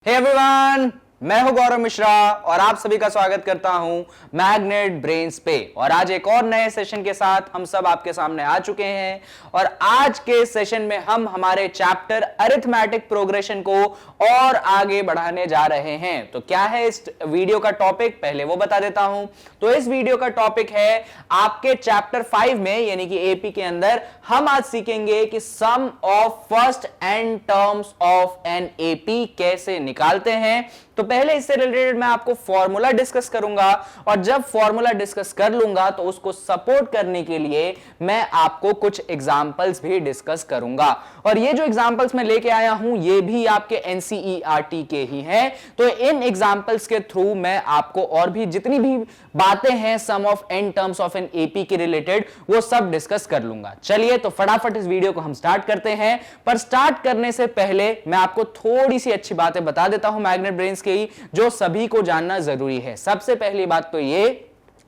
Hey everyone, मैं हूं गौरव मिश्रा और आप सभी का स्वागत करता हूं मैग्नेट ब्रेन्स पे। और आज एक और नए सेशन के साथ हम सब आपके सामने आ चुके हैं और आज के सेशन में हम हमारे चैप्टर अरिथमेटिक प्रोग्रेशन को और आगे बढ़ाने जा रहे हैं। तो क्या है इस वीडियो का टॉपिक, पहले वो बता देता हूं। तो इस वीडियो का टॉपिक है आपके चैप्टर 5 में यानी कि एपी के अंदर हम आज सीखेंगे कि sum of first n terms of an AP कैसे निकालते हैं। तो पहले इससे रिलेटेड मैं आपको फॉर्मूला डिस्कस करूंगा और जब फॉर्मूला डिस्कस कर लूंगा तो उसको सपोर्ट करने के लिए मैं आपको कुछ एग्जांपल्स भी डिस्कस करूंगा। और ये जो एग्जांपल्स मैं लेके आया हूं ये भी आपके एनसीईआरटी के ही हैं। तो इन एग्जांपल्स के थ्रू मैं आपको और भी जितनी भी बातें हैं sum of n terms of an AP के रिलेटेड वो सब डिस्कस कर लूंगा। चलिए तो फटाफट इस वीडियो को हम स्टार्ट करते हैं। पर स्टार्ट करने से पहले मैं आपको थोड़ी सी अच्छी बातें बता देता हूं मैग्नेट ब्रेन्स की, जो सभी को जानना जरूरी है। सबसे पहली बात तो ये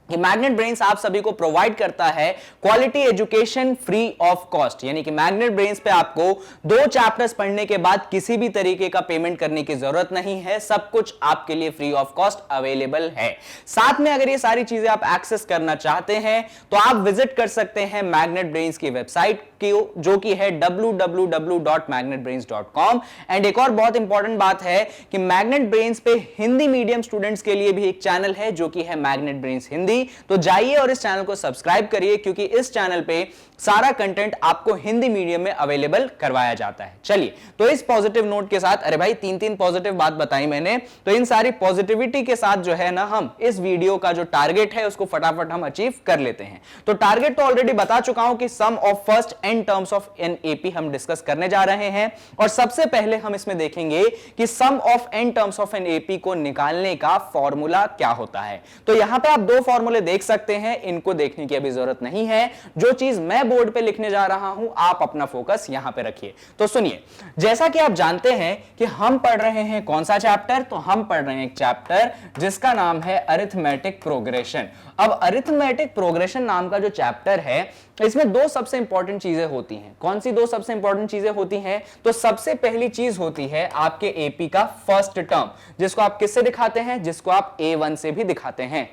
कि मैग्नेट ब्रेन्स आप सभी को प्रोवाइड करता है quality education free of cost, यानी कि मैग्नेट ब्रेन्स पे आपको 2 चैप्टर्स पढ़ने के बाद किसी भी तरीके का पेमेंट करने की जरूरत नहीं है। सब कुछ आपके लिए फ्री ऑफ कॉस्ट अवेलेबल है। साथ में अगर ये सारी चीजें आप एक्सेस करना चाहते हैं तो आप विजिट कर सकते हैं मैग्नेट ब्रेन्स की वेबसाइट जो कि है www.magnetbrains.com। एंड एक और बहुत इंपॉर्टेंट बात है कि मैग्नेट ब्रेन्स पे हिंदी मीडियम स्टूडेंट्स के लिए भी एक चैनल है जो कि है मैग्नेट ब्रेन्स हिंदी। तो जाइए और इस चैनल को सब्सक्राइब करिए क्योंकि इस चैनल पे सारा कंटेंट आपको हिंदी मीडियम में अवेलेबल करवाया जाता है। चलिए तो इस पॉजिटिव नोट के साथ, अरे भाई 3 पॉजिटिव बात बताई मैंने, तो इन सारी पॉजिटिविटी के साथ जो है ना हम इस वीडियो का जो टारगेट है उसको फटाफट हम अचीव कर लेते हैं। तो टारगेट तो ऑलरेडी बता चुका हूं कि sum of first n terms of an AP हम डिस्कस करने जा रहे हैं। और सबसे पहले हम इसमें देखेंगे कि sum of n terms of an AP को निकालने का फॉर्मूला क्या होता है। तो यहां पे आप 2 फॉर्मूले देख सकते हैं, इनको देखने की अभी जरूरत नहीं है। जो चीज मैं बोर्ड पे लिखने जा रहा हूं आप अपना फोकस यहां पे रखिए। तो सुनिए, जैसा कि आप जानते हैं कि हम पढ़ रहे हैं कौन सा चैप्टर, तो हम पढ़ रहे हैं एक चैप्टर जिसका नाम है अरिथमेटिक प्रोग्रेशन। अब अरिथमेटिक प्रोग्रेशन नाम का जो चैप्टर है इसमें 2 सबसे इंपॉर्टेंट चीजें होती हैं। कौन सी 2 सबसे इंपॉर्टेंट चीजें होती हैं? तो सबसे पहली चीज होती है आपके एपी का फर्स्ट टर्म, जिसको आप किससे दिखाते हैं? जिसको आप A1 से भी दिखाते हैं।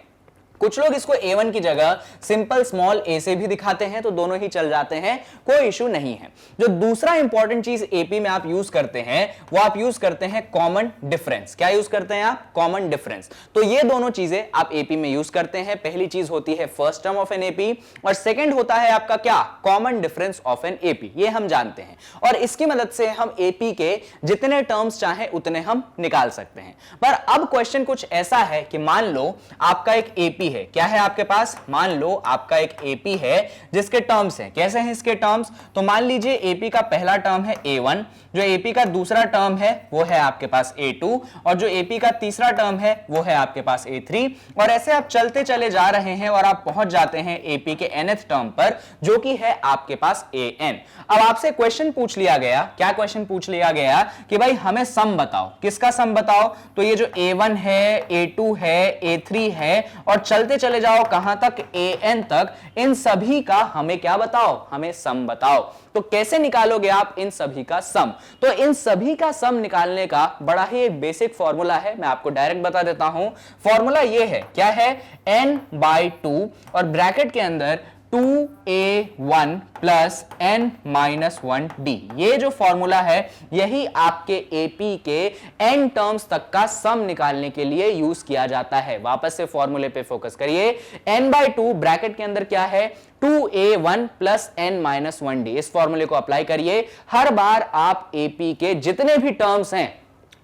कुछ लोग इसको A1 की जगह सिंपल स्मॉल a से भी दिखाते हैं, तो दोनों ही चल जाते हैं, कोई इशू नहीं है। जो दूसरा इंपॉर्टेंट चीज एपी में आप यूज करते हैं वो आप यूज करते हैं कॉमन डिफरेंस। क्या यूज करते हैं आप? Common difference. तो ये दोनों चीजें आप एपी में यूज करते हैं। पहली चीज होती है first term of an AP और सेकंड होता है आपका क्या? Common difference of an AP. ये हम जानते हैं और इसकी मदद से हम एपी के जितने टर्म्स चाहे उतने हम निकाल सकते हैं। पर अब क्वेश्चन कुछ ऐसा है कि मान लो आपका एक एपी है। क्या है आपके पास? मान लो आपका एक एपी है जिसके टर्म्स हैं। कैसे हैं इसके टर्म्स? तो मान लीजिए एपी का पहला टर्म है A1, जो एपी का दूसरा टर्म है वो है आपके पास A2 और जो एपी का तीसरा टर्म है वो है आपके पास A3। और ऐसे आप चलते चले जा रहे हैं और आप पहुंच जाते हैं एपी के nth टर्म पर जो कि है आपके पास AN। अब आपसे क्वेश्चन पूछ लिया गया, क्या क्वेश्चन पूछ लिया गया कि भाई हमें सम बताओ। किसका सम बताओ? तो ये जो A1 है, A2 है, A3 है और चलते चले जाओ कहां तक? AN तक। इन सभी का हमें क्या बताओ? हमें सम बताओ। तो कैसे निकालोगे आप इन सभी का सम? तो इन सभी का सम निकालने का बड़ा ही एक बेसिक फॉर्मूला है, मैं आपको डायरेक्ट बता देता हूं। फॉर्मूला ये है, क्या है? n/2 और ब्रैकेट के अंदर 2a1 प्लस n-1d। ये जो फॉर्मूला है यही आपके एपी के n टर्म्स तक का सम निकालने के लिए यूज किया जाता है। वापस से फॉर्मूले पे फोकस करिए। n/2 ब्रैकेट के अंदर क्या है? 2a1 plus n-1d। इस फॉर्मूले को अप्लाई करिए। हर बार आप एपी के जितने भी टर्म्स हैं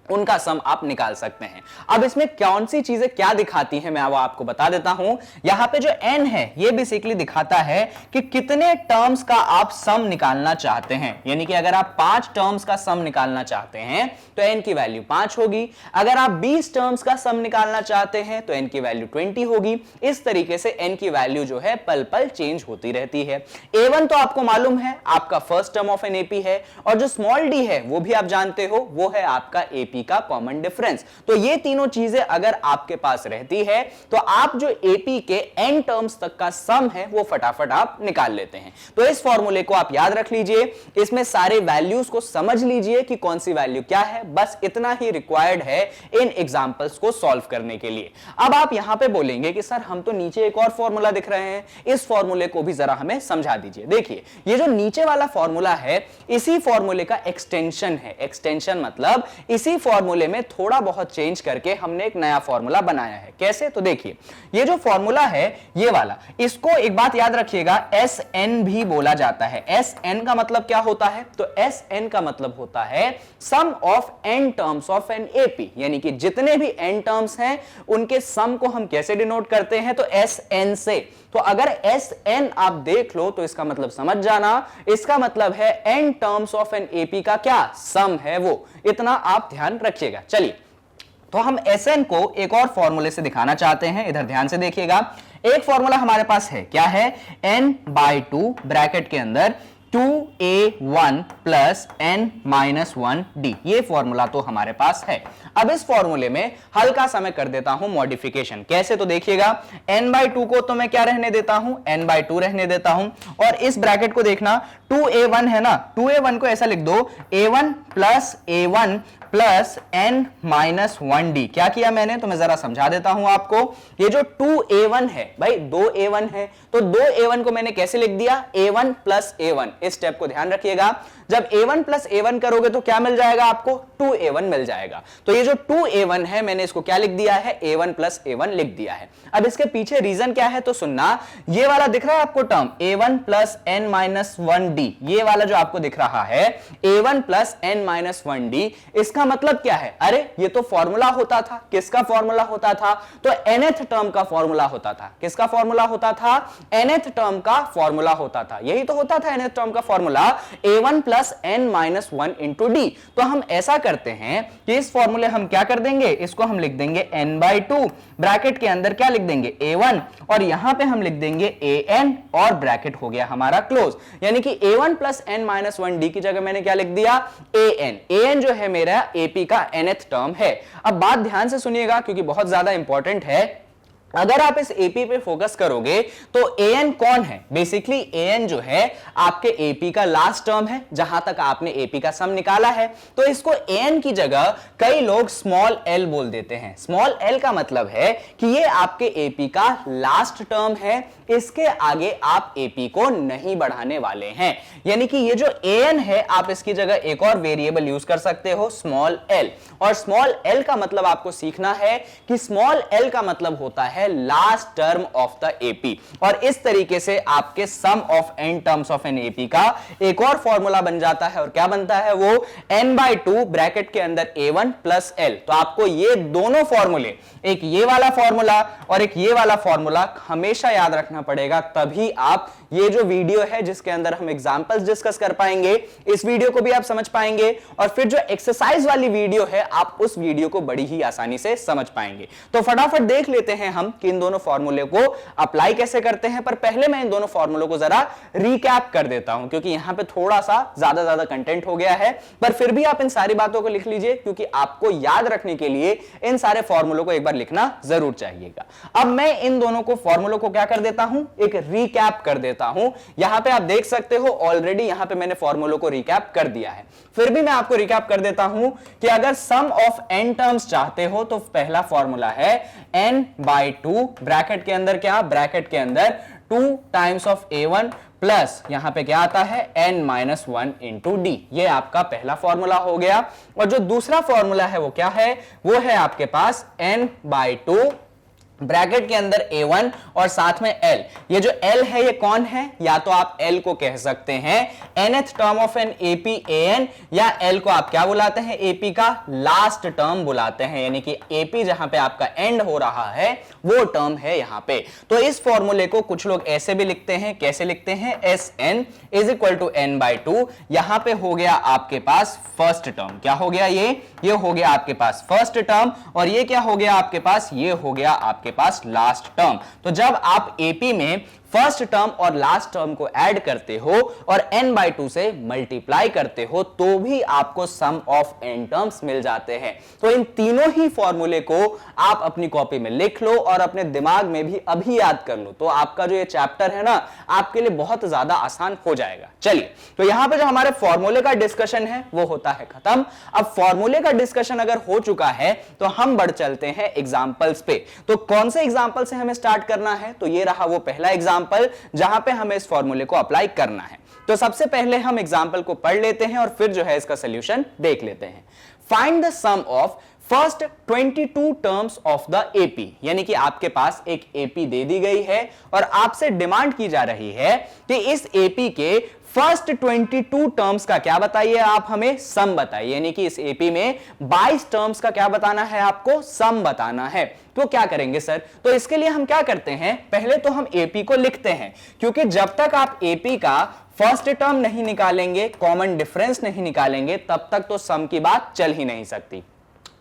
उनका सम आप निकाल सकते हैं। अब इसमें कौन सी चीजें क्या दिखाती हैं मैं वो आपको बता देता हूं। यहां पे जो n है ये बेसिकली दिखाता है कि कितने टर्म्स का आप सम निकालना चाहते हैं। यानी कि अगर आप 5 टर्म्स का सम निकालना चाहते हैं तो n की वैल्यू 5 होगी। अगर आप 20 टर्म्स का सम निकालना चाहते हैं तो n की वैल्यू 20 होगी। इस तरीके से n की वैल्यू जो है पल पल चेंज होती रहती है। A1 तो आपको मालूम है आपका first term of an AP है और जो स्मॉल d है वो भी आप जानते हो वो है आपका एपी एपी का कॉमन डिफरेंस। तो ये तीनों चीजें अगर आपके पास रहती है तो आप जो एपी के एन टर्म्स तक का सम है वो फटाफट आप निकाल लेते हैं। तो इस फॉर्मूले को आप याद रख लीजिए, इसमें सारे वैल्यूज को समझ लीजिए कि कौन सी वैल्यू क्या है, बस इतना ही रिक्वायर्ड है इन एग्जांपल्स को सॉल्व करने के लिए। अब आप यहां पे बोलेंगे कि सर हम तो नीचे एक और फॉर्मूला दिख रहे हैं, इस फॉर्मूले को भी जरा हमें समझा दीजिए। देखिए ये जो नीचे वाला फॉर्मूला है इसी फॉर्मूले का एक्सटेंशन है। एक्सटेंशन मतलब इसी फॉर्मूले में थोड़ा बहुत चेंज करके हमने एक नया फॉर्मूला बनाया है। कैसे? तो देखिए ये जो फॉर्मूला है ये वाला, इसको एक बात याद रखिएगा एस एन भी बोला जाता है। एस एन का मतलब क्या होता है? तो एस एन का मतलब होता है sum of n terms of an AP, यानी कि जितने भी एन टर्म्स हैं उनके सम को हम कैसे डिनोट करते हैं? तो एस एन से। तो अगर एस एन आप देख लो तो इसका मतलब समझ जाना, इसका मतलब है n terms of an AP का क्या सम है वो, इतना आप ध्यान रखिएगा। चलिए तो हम Sn को एक और फॉर्मूले से दिखाना चाहते हैं, इधर ध्यान से देखिएगा। एक फॉर्मूला हमारे पास है, क्या है? n/2 ब्रैकेट के अंदर 2a1 प्लस n-1d, ये फॉर्मूला तो हमारे पास है। अब इस फॉर्मूले में हल्का सा मैं कर देता हूं मॉडिफिकेशन। कैसे? तो देखिएगा n/2 को तो मैं क्या रहने देता हूं? n/2 रहने देता हूं, और इस ब्रैकेट को देखना 2a1 है ना, 2a1 को ऐसा लिख दो a1 plus a1 plus n-1d। क्या किया मैंने? तो मैं जरा समझा देता हूं आपको। ये जो 2a1 है भाई, 2a1 है, तो 2a1 को मैंने कैसे लिख दिया? a1 plus a1। इस स्टेप को ध्यान रखिएगा, जब a1 प्लस a1 करोगे तो क्या मिल जाएगा आपको? 2a1 मिल जाएगा। तो ये जो 2a1 है मैंने इसको क्या लिख दिया है? a1 प्लस a1 लिख दिया है। अब इसके पीछे रीजन क्या है तो सुनना, ये वाला दिख रहा है आपको टर्म a1 प्लस n-1d, ये वाला जो आपको दिख रहा है a1 प्लस n-1d, इसका मतलब क्या है? अरे ये तो फॉर्मूला होता था। किसका फॉर्मूला होता था? तो nth टर्म का फॉर्मूला होता था। किसका फॉर्मूला होता था? nth टर्म का फॉर्मूला होता था। यही तो होता था nth टर्म का formula, a1 plus n-1 into D. तो हम ऐसा करते हैं कि इस फॉर्मूले हम क्या कर देंगे, इसको हम लिख देंगे n/2, ब्रैकेट के अंदर क्या लिख देंगे? a1, और यहां पे हम लिख देंगे an, और ब्रैकेट हो गया हमारा क्लोज। यानी कि a1 प्लस n-1d की जगह मैंने क्या लिख दिया? an जो है मेरा एपी का nth टर्म है। अब बात ध्यान से सुनिएगा क्योंकि बहुत ज्यादा इंपॉर्टेंट है। अगर आप इस एपी पे फोकस करोगे तो an कौन है? बेसिकली an जो है आपके एपी का लास्ट टर्म है, जहां तक आपने एपी का सम निकाला है। तो इसको an की जगह कई लोग स्मॉल l बोल देते हैं। स्मॉल l का मतलब है कि ये आपके एपी का लास्ट टर्म है, इसके आगे आप एपी को नहीं बढ़ाने वाले हैं। यानी कि ये जो an है आप इसकी जगह एक और वेरिएबल यूज कर सकते हो, स्मॉल l। और स्मॉल l का मतलब आपको सीखना है कि स्मॉल l का मतलब होता है last term of the AP, और इस तरीके से आपके sum of n terms of an AP का एक और फॉर्मूला बन जाता है। और क्या बनता है वो? n/2 ब्रैकेट के अंदर a1 प्लस l। तो आपको ये दोनों फॉर्मूले, एक ये वाला फॉर्मूला और एक ये वाला फॉर्मूला हमेशा याद रखना पड़ेगा, तभी आप ये जो वीडियो है जिसके अंदर हम एग्जांपल्स डिस्कस कर पाएंगे, इस वीडियो को भी आप समझ पाएंगे, और फिर जो एक्सरसाइज वाली वीडियो है आप उस वीडियो को बड़ी ही आसानी से समझ पाएंगे। तो फटाफट देख लेते हैं हम कि इन दोनों फॉर्मूले को अप्लाई कैसे करते हैं। पर पहले मैं इन दोनों फॉर्मूलों को जरा रिकैप कर देता हूं, क्योंकि यहां पे थोड़ा सा ज्यादा कंटेंट हो गया है, पर फिर भी आप इन सारी बातों को लिख लीजिए, क्योंकि आपको याद रखने के लिए इन सारे फॉर्मूलों को एक बार लिखना जरूर चाहिएगा। अब मैं इन दोनों को फॉर्मूलों को क्या कर देता हूं? एक रिकैप कर देता हूं। यहां पे आप देख सकते हो ऑलरेडी यहां पे मैंने फॉर्मूलों को रिकैप कर दिया है, फिर भी मैं आपको रिकैप कर देता हूं कि अगर सम ऑफ एन टर्म्स चाहते हो तो पहला फॉर्मूला है n/2 ब्रैकेट के अंदर क्या? ब्रैकेट के अंदर 2 टाइम्स ऑफ a1 प्लस यहां पे क्या आता है? n-1 into D. ये आपका पहला फॉर्मूला हो गया। और जो दूसरा फॉर्मूला है वो क्या है? वो है आपके पास n/2 ब्रैकेट के अंदर a1 और साथ में l। ये जो l है ये कौन है? या तो आप l को कह सकते हैं nth term of an AP an, या l को आप क्या बुलाते हैं? एपी का लास्ट टर्म बुलाते हैं, यानी कि एपी जहां पे आपका एंड हो रहा है वो टर्म है यहां पे। तो इस फॉर्मूले को कुछ लोग ऐसे भी लिखते हैं, कैसे लिखते हैं? Sn is equal to n/2। यहां पे हो गया आपके पास फर्स्ट टर्म, क्या हो गया? ये हो गया आपके पास फर्स्ट टर्म, और ये क्या हो गया आपके पास? ये हो गया आपके पास लास्ट टर्म। तो जब आप एपी में फर्स्ट टर्म और लास्ट टर्म को ऐड करते हो और n/2 से मल्टीप्लाई करते हो तो भी आपको सम ऑफ n टर्म्स मिल जाते हैं। तो इन तीनों ही फॉर्मूले को आप अपनी कॉपी में लिख लो और अपने दिमाग में भी अभी याद कर लो, तो आपका जो ये चैप्टर है ना आपके लिए बहुत ज्यादा आसान हो जाएगा। चलिए, तो यहां पे जो हमारे फॉर्मूले का डिस्कशन है वो होता है खत्म। अब फॉर्मूले का डिस्कशन अगर हो चुका है तो हम बढ़ चलते हैं एग्जांपल्स पे। तो कौन से एग्जांपल से हमें स्टार्ट करना है? तो ये रहा वो पहला एग्जांपल जहां पे हमें इस फॉर्मूले को अप्लाई करना है। तो सबसे पहले हम एग्जांपल को पढ़ लेते हैं और फिर जो है इसका सॉल्यूशन देख लेते हैं। Find the sum of first 22 terms of the AP, यानी कि आपके पास एक एपी दे दी गई है और आपसे डिमांड की जा रही है कि इस एपी के फर्स्ट 22 टर्म्स का क्या बताइए, आप हमें सम बताइए। यानी कि इस एपी में 22 टर्म्स का क्या बताना है, आपको सम बताना है। तो क्या करेंगे सर? तो इसके लिए हम क्या करते हैं, पहले तो हम एपी को लिखते हैं, क्योंकि जब तक आप एपी का फर्स्ट टर्म नहीं निकालेंगे, कॉमन डिफरेंस नहीं निकालेंगे, तब तक तो सम की बात चल ही नहीं सकती।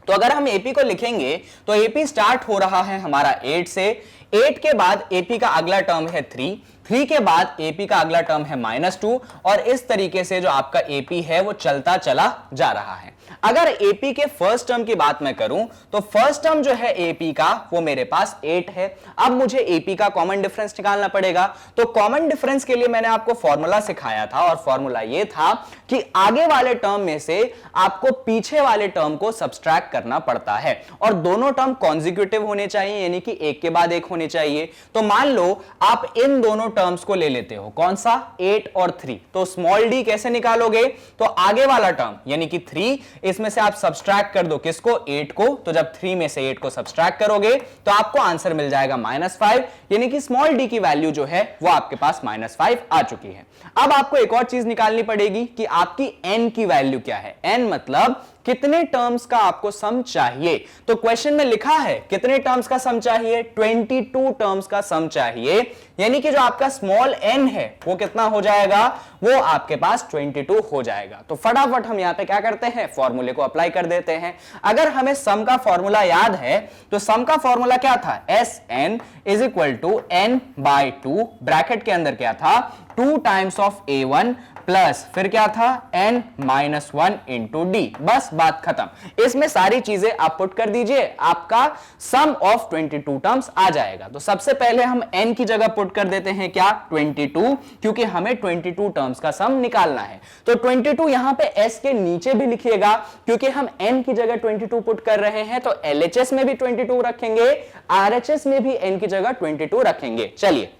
तो अगर हम एपी को लिखेंगे तो एपी स्टार्ट हो रहा है हमारा 8 से, 8 के बाद एपी का अगला टर्म है 3, 3 के बाद एपी का अगला टर्म है -2 और इस तरीके से जो आपका एपी है वो चलता चला जा रहा है। अगर एपी के फर्स्ट टर्म की बात मैं करूं तो फर्स्ट टर्म जो है एपी का वो मेरे पास 8 है। अब मुझे एपी का कॉमन डिफरेंस निकालना पड़ेगा। तो कॉमन डिफरेंस के लिए मैंने आपको फॉर्मूला सिखाया था और फॉर्मूला ये था कि आगे वाले टर्म में से आपको पीछे वाले टर्म को सब्सट्रैक्ट करना पड़ता है और दोनों टर्म कॉन्जिक्यूटिव होने चाहिए, यानी कि एक के बाद एक होने चाहिए। तो मान लो आप इन दोनों टर्म्स को ले लेते हो, कौन सा, 8 और 3। तो स्मॉल डी कैसे निकालोगे? तो आगे वाला टर्म यानी कि 3, इसमें से आप सब्सट्रैक्ट कर दो किसको, 8 को। तो जब 3 में से 8 को सब्सट्रैक्ट करोगे तो आपको आंसर मिल जाएगा -5, यानी कि स्मॉल डी की वैल्यू जो है वो आपके पास -5 आ चुकी है। अब आपको एक और चीज निकालनी पड़ेगी कि आपकी n की वैल्यू क्या है। n मतलब कितने टर्म्स का आपको सम चाहिए। तो क्वेश्चन में लिखा है कितने टर्म्स का सम चाहिए, 22 टर्म्स का सम चाहिए, यानी कि जो आपका स्मॉल n है वो कितना हो जाएगा, वो आपके पास 22 हो जाएगा। तो फटाफट हम यहां पे क्या करते हैं, फॉर्मूले को अप्लाई कर देते हैं। अगर हमें सम का फॉर्मूला याद है तो सम का फॉर्मूला क्या था, Sn = n/2, ब्रैकेट के अंदर क्या था, 2 टाइम्स ऑफ a1 प्लस फिर क्या था n-1 इंटू डी। बस बात खत्म। इसमें सारी चीजें आप पुट कर दीजिए, आपका सम ऑफ 22 टर्म्स आ जाएगा। तो सबसे पहले हम n की जगह पुट कर देते हैं क्या, 22, क्योंकि हमें 22 टर्म्स का सम निकालना है। तो 22 यहां पे s के नीचे भी लिखिएगा, क्योंकि हम n की जगह 22 पुट कर रहे हैं। तो LHS में भी 22 रखेंगे, RHS में भी n की जगह 22 रखेंगे। चलिए,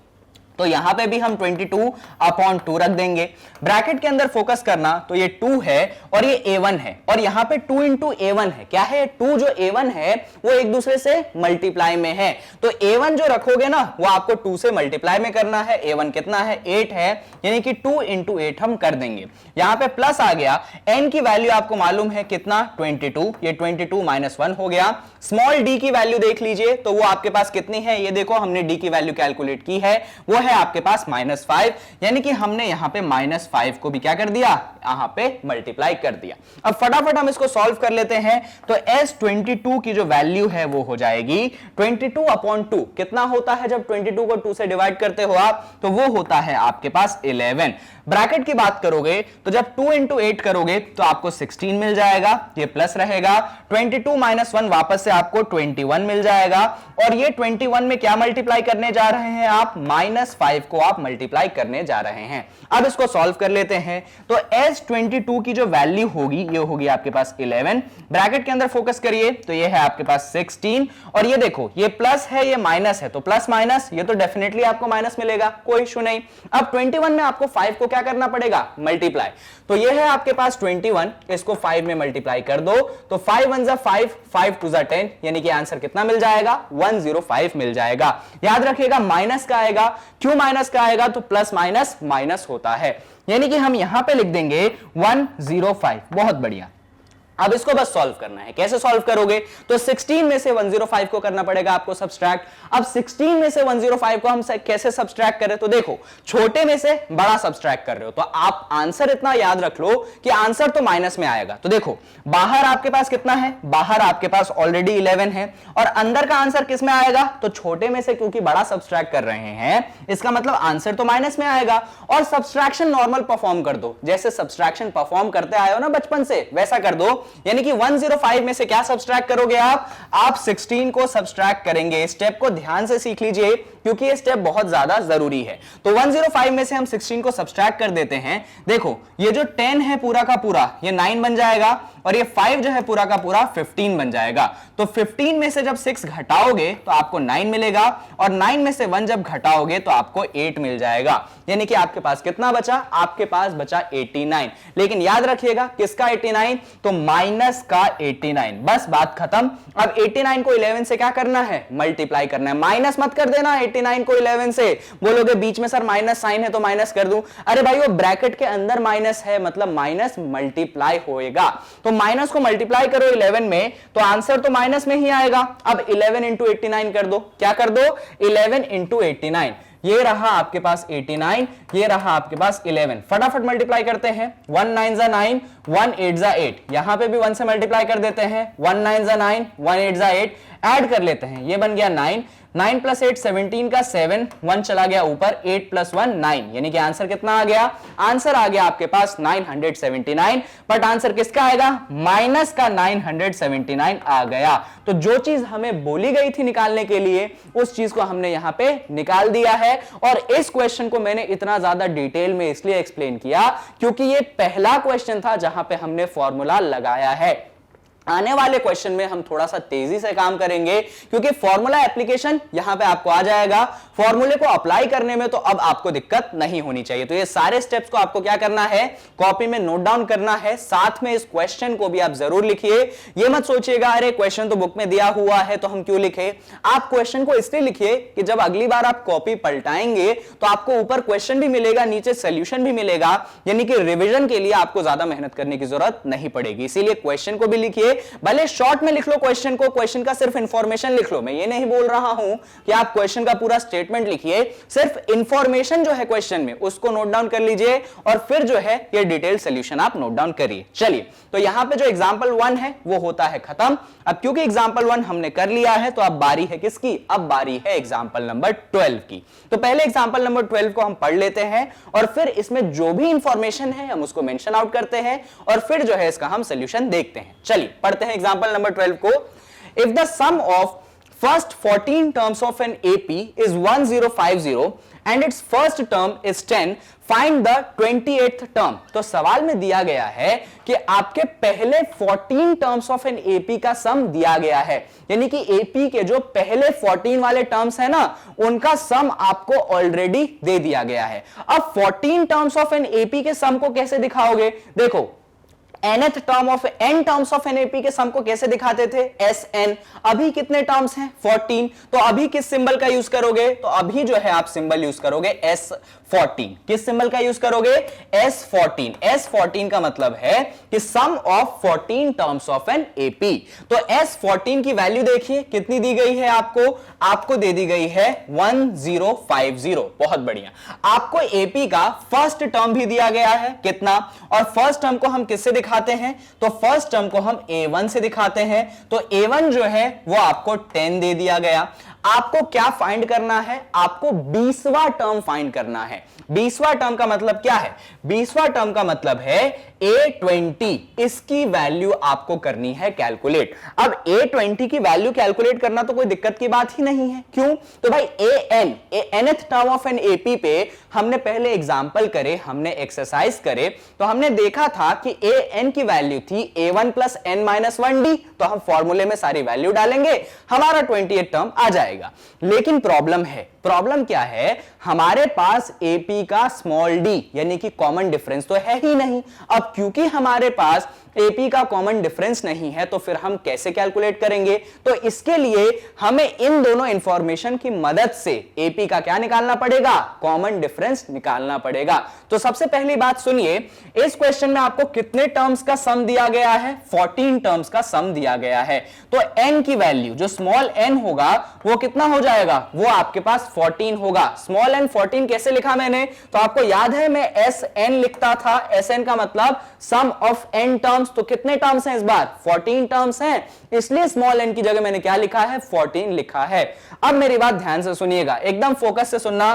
तो यहां पे भी हम 22/2 रख देंगे। ब्रैकेट के अंदर फोकस करना, तो ये 2 है और ये a1 है और यहां पे 2 इंटू a1 है। क्या है, 2 जो a1 है वो एक दूसरे से मल्टीप्लाई में है। तो a1 जो रखोगे ना वो आपको 2 से मल्टीप्लाई में करना है। a1 कितना है, 8 है, यानी कि 2 इंटू 8 हम कर देंगे। यहां पे प्लस आ गया, n की वैल्यू आपको मालूम है कितना, 22, ये 22 -1 हो गया। स्मॉल d की वैल्यू देख लीजिए, तो वो आपके पास कितनी है, ये देखो हमने d की वैल्यू कैलकुलेट की है, वो है आपके पास -5, यानी कि हमने यहां पे -5 को भी क्या कर दिया, यहां पे मल्टीप्लाई कर दिया। अब फटाफट हम इसको सॉल्व कर लेते हैं। तो S22 की जो वैल्यू है वो हो जाएगी 22/2। कितना होता है जब 22 को 2 से डिवाइड करते हो आप, तो वो होता है आपके पास 11। ब्रैकेट की बात करोगे तो जब 2 इंटू 8 करोगे तो आपको 16 मिल जाएगा, ये प्लस रहेगा। 22 -1 वापस से आपको 21 मिल जाएगा और ये 21 में क्या मल्टीप्लाई करने जा रहे हैं आप, -5 को आप मल्टीप्लाई करने जा रहे हैं। अब इसको सॉल्व कर लेते हैं। तो S22 की जो वैल्यू होगी ये होगी आपके पास 11। ब्रैकेट के अंदर फोकस करिए, तो ये है आपके पास 16 और ये देखो ये प्लस है ये माइनस है, तो प्लस माइनस ये तो डेफिनेटली आपको माइनस मिलेगा, कोई इशू नहीं। अब 21 में आपको 5 को क्या करना पड़ेगा, मल्टीप्लाई। तो ये है आपके पास 21, इसको 5 में मल्टीप्लाई कर दो, तो 5 1 जा 5, 5 2 जा 10, यानी कि आंसर कितना मिल जाएगा, 105 मिल जाएगा। याद रखिएगा माइनस का आएगा, क्यों माइनस का आएगा, तो प्लस माइनस माइनस होता है, यानी कि हम यहां पे लिख देंगे 105। बहुत बढ़िया। अब इसको बस सॉल्व करना है। कैसे सॉल्व करोगे? तो 16 में से 105 को करना पड़ेगा आपको सब्सट्रैक्ट। अब 16 में से 105 को हम कैसे सब्सट्रैक्ट करें? तो देखो, छोटे में से बड़ा सब्सट्रैक्ट कर रहे हो तो आप आंसर इतना याद रख लो कि आंसर तो माइनस में आएगा। तो देखो, बाहर आपके पास कितना है? बाहर आपके पास ऑलरेडी 11 है और अंदर का आंसर किस में आएगा? तो छोटे में से क्योंकि बड़ा सब्सट्रैक्ट कर रहे हैं, इसका मतलब आंसर तो माइनस में आएगा। और सब्सट्रैक्शन नॉर्मल परफॉर्म कर दो, जैसे सब्सट्रैक्शन परफॉर्म करते आए हो ना बचपन से, वैसा कर दो। यानी कि 105 में से क्या सब्सट्रैक्ट करोगे आप 16 को सब्सट्रैक्ट करेंगे। स्टेप को ध्यान से सीख लीजिए क्योंकि ये स्टेप बहुत ज्यादा जरूरी है। तो 105 में से हम 16 को सब्सट्रैक्ट कर देते हैं। देखो, ये जो 10 है पूरा का पूरा ये 9 बन जाएगा और ये 5 जो है पूरा का पूरा 15 बन जाएगा। तो 15 में से जब 6 घटाओगे तो आपको 9 मिलेगा और 9 में से 1 जब घटाओगे तो आपको 8 मिल जाएगा। यानी कि आपके पास कितना बचा? आपके पास बचा 89। लेकिन याद रखिएगा किसका 89? तो माइनस का 89। बस बात खत्म। अब 89 को 11 से क्या करना है? मल्टीप्लाई करना है। माइनस मत कर देना 89 को 11 से। बोलोगे बीच में सर माइनस साइन है तो माइनस कर दूं। अरे भाई वो ब्रैकेट के अंदर माइनस है, मतलब माइनस मल्टीप्लाई होएगा। तो माइनस को मल्टीप्लाई करो 11 में तो आंसर तो माइनस में ही आएगा। अब 11 इंटू 89 कर दो। क्या कर दो? 11 इंटू 89। ये रहा आपके पास 89, ये रहा आपके पास 11। फटाफट मल्टीप्लाई करते हैं। 1 9 जा 9, 1 8 जा 8। यहां पे भी 1 से मल्टीप्लाई कर देते हैं। 1 9 जा 9, 1 8 जा 8। ऐड कर लेते हैं, ये बन गया 9। 9 प्लस 8 17 का 7, 1 चला गया ऊपर, 8 प्लस 1 9। यानी कि आंसर कितना आ गया? आंसर आ गया आपके पास 979। बट आंसर किसका आएगा? माइनस का 979 आ गया। तो जो चीज हमें बोली गई थी निकालने के लिए उस चीज को हमने यहां पे निकाल दिया है। और इस क्वेश्चन को मैंने इतना ज्यादा डिटेल में इसलिए एक्सप्लेन किया क्योंकि ये पहला क्वेश्चन था जहां पे हमने फॉर्मूला लगाया है। आने वाले क्वेश्चन में हम थोड़ा सा तेजी से काम करेंगे क्योंकि फॉर्मूला एप्लीकेशन यहां पे आपको आ जाएगा। फॉर्मूले को अप्लाई करने में तो अब आपको दिक्कत नहीं होनी चाहिए। तो ये सारे स्टेप्स को आपको क्या करना है? कॉपी में नोट डाउन करना है। साथ में इस क्वेश्चन को भी आप जरूर लिखिए। ये मत सोचिएगा अरे क्वेश्चन तो बुक में दिया हुआ है तो हम क्यों लिखे। आप क्वेश्चन को इसलिए लिखिए कि जब अगली बार आप कॉपी पलटाएंगे तो आपको ऊपर क्वेश्चन भी मिलेगा, नीचे सोल्यूशन भी मिलेगा। यानी कि रिविजन के लिए आपको ज्यादा मेहनत करने की जरूरत नहीं पड़ेगी। इसीलिए क्वेश्चन को भी लिखिए, भले शॉर्ट में लिख लो क्वेश्चन को, क्वेश्चन का सिर्फ इंफॉर्मेशन लिख लो। मैं ये नहीं बोल रहा हूं कि आप क्वेश्चन का पूरा स्टेटमेंट लिखिए, सिर्फ इंफॉर्मेशन जो है क्वेश्चन में उसको नोट डाउन कर लीजिए और फिर जो है ये डिटेल सॉल्यूशन आप नोट डाउन करिए। चलिए, तो यहां पे जो एग्जांपल 1 है वो होता है खत्म। अब क्योंकि एग्जांपल 1 हमने कर लिया है तो अब बारी है किसकी? अब बारी है एग्जांपल नंबर 12 की। तो पहले एग्जांपल नंबर 12 को हम पढ़ लेते हैं और फिर इसमें जो भी इंफॉर्मेशन है हम उसको मेंशन आउट करते हैं और फिर जो है इसका हम सॉल्यूशन देखते हैं। चलिए पढ़ते हैं एग्जांपल नंबर 12 को। If the sum of first 14 terms of an AP is 1050 and its first term is 10, find the 28th term। तो सवाल में दिया गया है कि आपके पहले 14 टर्म्स ऑफ एन एपी का सम दिया गया है। यानी कि एपी के जो पहले 14 वाले टर्म्स है ना उनका सम आपको ऑलरेडी दे दिया गया है। अब 14 टर्म्स ऑफ एन एपी के सम को कैसे दिखाओगे? देखो, nth term of n terms of an AP के सम को कैसे दिखाते थे? Sn। अभी कितने टर्म्स हैं? 14। तो अभी किस सिंबल का यूज करोगे? तो अभी जो है आप सिंबल यूज करोगे S14। किस सिंबल का यूज करोगे? S14। S14 का मतलब है कि sum of 14 terms of an AP. तो S14 की वैल्यू देखिए कितनी दी गई है आपको? आपको दे दी गई है 1050। बहुत बढ़िया। आपको एपी का फर्स्ट टर्म भी दिया गया है कितना? और फर्स्ट टर्म को हम किससे दिखाते हैं? तो फर्स्ट टर्म को हम A1 से दिखाते हैं। तो A1 जो है वो आपको 10 दे दिया गया। आपको क्या फाइंड करना है? आपको 20वां टर्म फाइंड करना है। 20वां टर्म का मतलब क्या है? 20वां टर्म का मतलब है A20। इसकी वैल्यू आपको करनी है कैलकुलेट। अब A20 की वैल्यू कैलकुलेट करना तो कोई दिक्कत की बात ही नहीं है। क्यों? तो भाई nth term of an AP पे हमने पहले एग्जांपल करे, हमने एक्सरसाइज करे तो हमने देखा था कि an की वैल्यू थी A1 plus n minus 1d। तो हम फॉर्मूले में सारी वैल्यू डालेंगे, हमारा 28 टर्म आ जाएगा। लेकिन प्रॉब्लम है। प्रॉब्लम क्या है? हमारे पास एपी का स्मॉल डी यानी कि कॉमन डिफरेंस तो है ही नहीं। अब क्योंकि हमारे पास एपी का कॉमन डिफरेंस नहीं है, तो फिर हम कैसे कैलकुलेट करेंगे? तो इसके लिए हमें इन दोनों इंफॉर्मेशन की मदद से एपी का क्या निकालना पड़ेगा? कॉमन डिफरेंस निकालना पड़ेगा। तो सबसे पहली बात सुनिए, इस क्वेश्चन में आपको कितने टर्म्स का सम दिया गया है? 14 टर्म्स का सम दिया गया है। तो n की वैल्यू जो स्मॉल n होगा वो कितना हो जाएगा? वो आपके पास 14 होगा। स्मॉल n 14 कैसे लिखा मैंने? तो आपको याद है मैं Sn लिखता था, Sn का मतलब सम ऑफ n टर्म्स। तो कितने टर्म्स हैं इस बार? 14 टर्म्स हैं, इसलिए स्मॉल n की जगह मैंने क्या लिखा है? 14 लिखा है। अब मेरी बात ध्यान से सुनिएगा, एकदम फोकस से सुनना।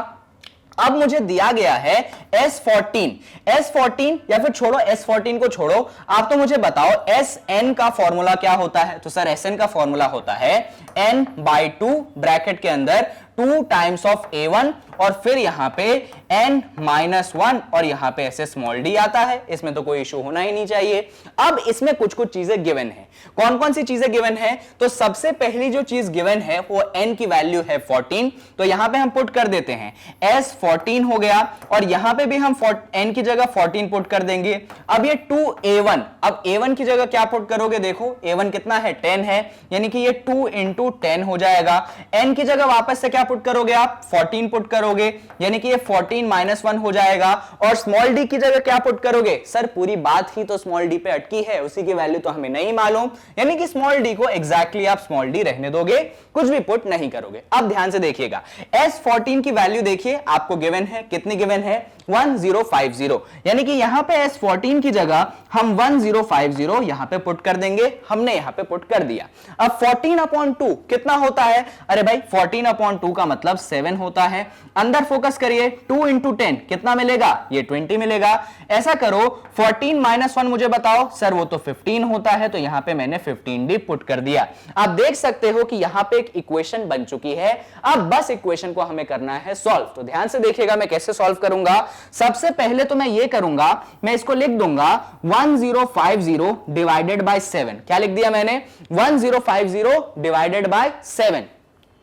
अब मुझे दिया गया है S14 या फिर छोड़ो S14 को छोड़ो, आप तो मुझे बताओ Sn का फॉर्मूला क्या होता है? तो सर Sn का फॉर्मूला होता है n/2 ब्रैकेट के अंदर 2 टाइम्स ऑफ a1 और फिर यहां पे n-1 और यहां पे ऐसे स्मॉल d आता है। इसमें तो कोई इशू होना ही नहीं चाहिए। अब इसमें कुछ कुछ चीजें गिवन है। कौन कौन सी चीजें गिवन है? तो सबसे पहली जो चीज गिवन है वो n की वैल्यू है 14, तो यहां पे हम पुट कर देते हैं S14 हो गया और यहां पे भी हम n की जगह 14 पुट कर देंगे। अब ये 2a1, अब a1 की जगह क्या पुट करोगे? देखो a1 कितना है? 10 है, यानी कि ये 2 × 10 हो जाएगा। n की जगह वापस से क्या पुट करोगे आप? 14 पुट करोगे, यानी कि ये 14 - 1 हो जाएगा। और स्मॉल d की जगह क्या पुट करोगे? सर पूरी बात ही तो स्मॉल d पे अटकी है, उसी की वैल्यू तो हमें नहीं मालूम, यानी कि स्मॉल d को एग्जैक्टली आप स्मॉल d रहने दोगे, कुछ भी पुट नहीं करोगे। अब ध्यान से देखिएगा, S14 की वैल्यू देखिए आपको गिवन है, कितनी गिवन है? 1050, यानी कि यहां पे S14 की जगह हम 1050 यहां पे पुट कर देंगे। हमने यहां पे पुट कर दिया। अब 14/2 कितना होता है? अरे भाई 14/2 का मतलब 7 होता है। अंदर फोकस करिए, 2 × 10 कितना मिलेगा? ये 20 मिलेगा। ऐसा करो 14 - 1 मुझे बताओ। सर वो तो 15 होता है, तो यहां पे मैंने 15d पुट कर दिया। आप देख सकते हो कि यहां पे एक इक्वेशन बन चुकी है। अब बस इक्वेशन को हमें करना है सॉल्व। तो ध्यान से देखिएगा मैं कैसे सॉल्व करूंगा। सबसे पहले तो मैं ये करूंगा, मैं इसको लिख दूंगा 1050 डिवाइडेड बाय 7। क्या लिख दिया मैंने? 1050 डिवाइडेड बाय 7,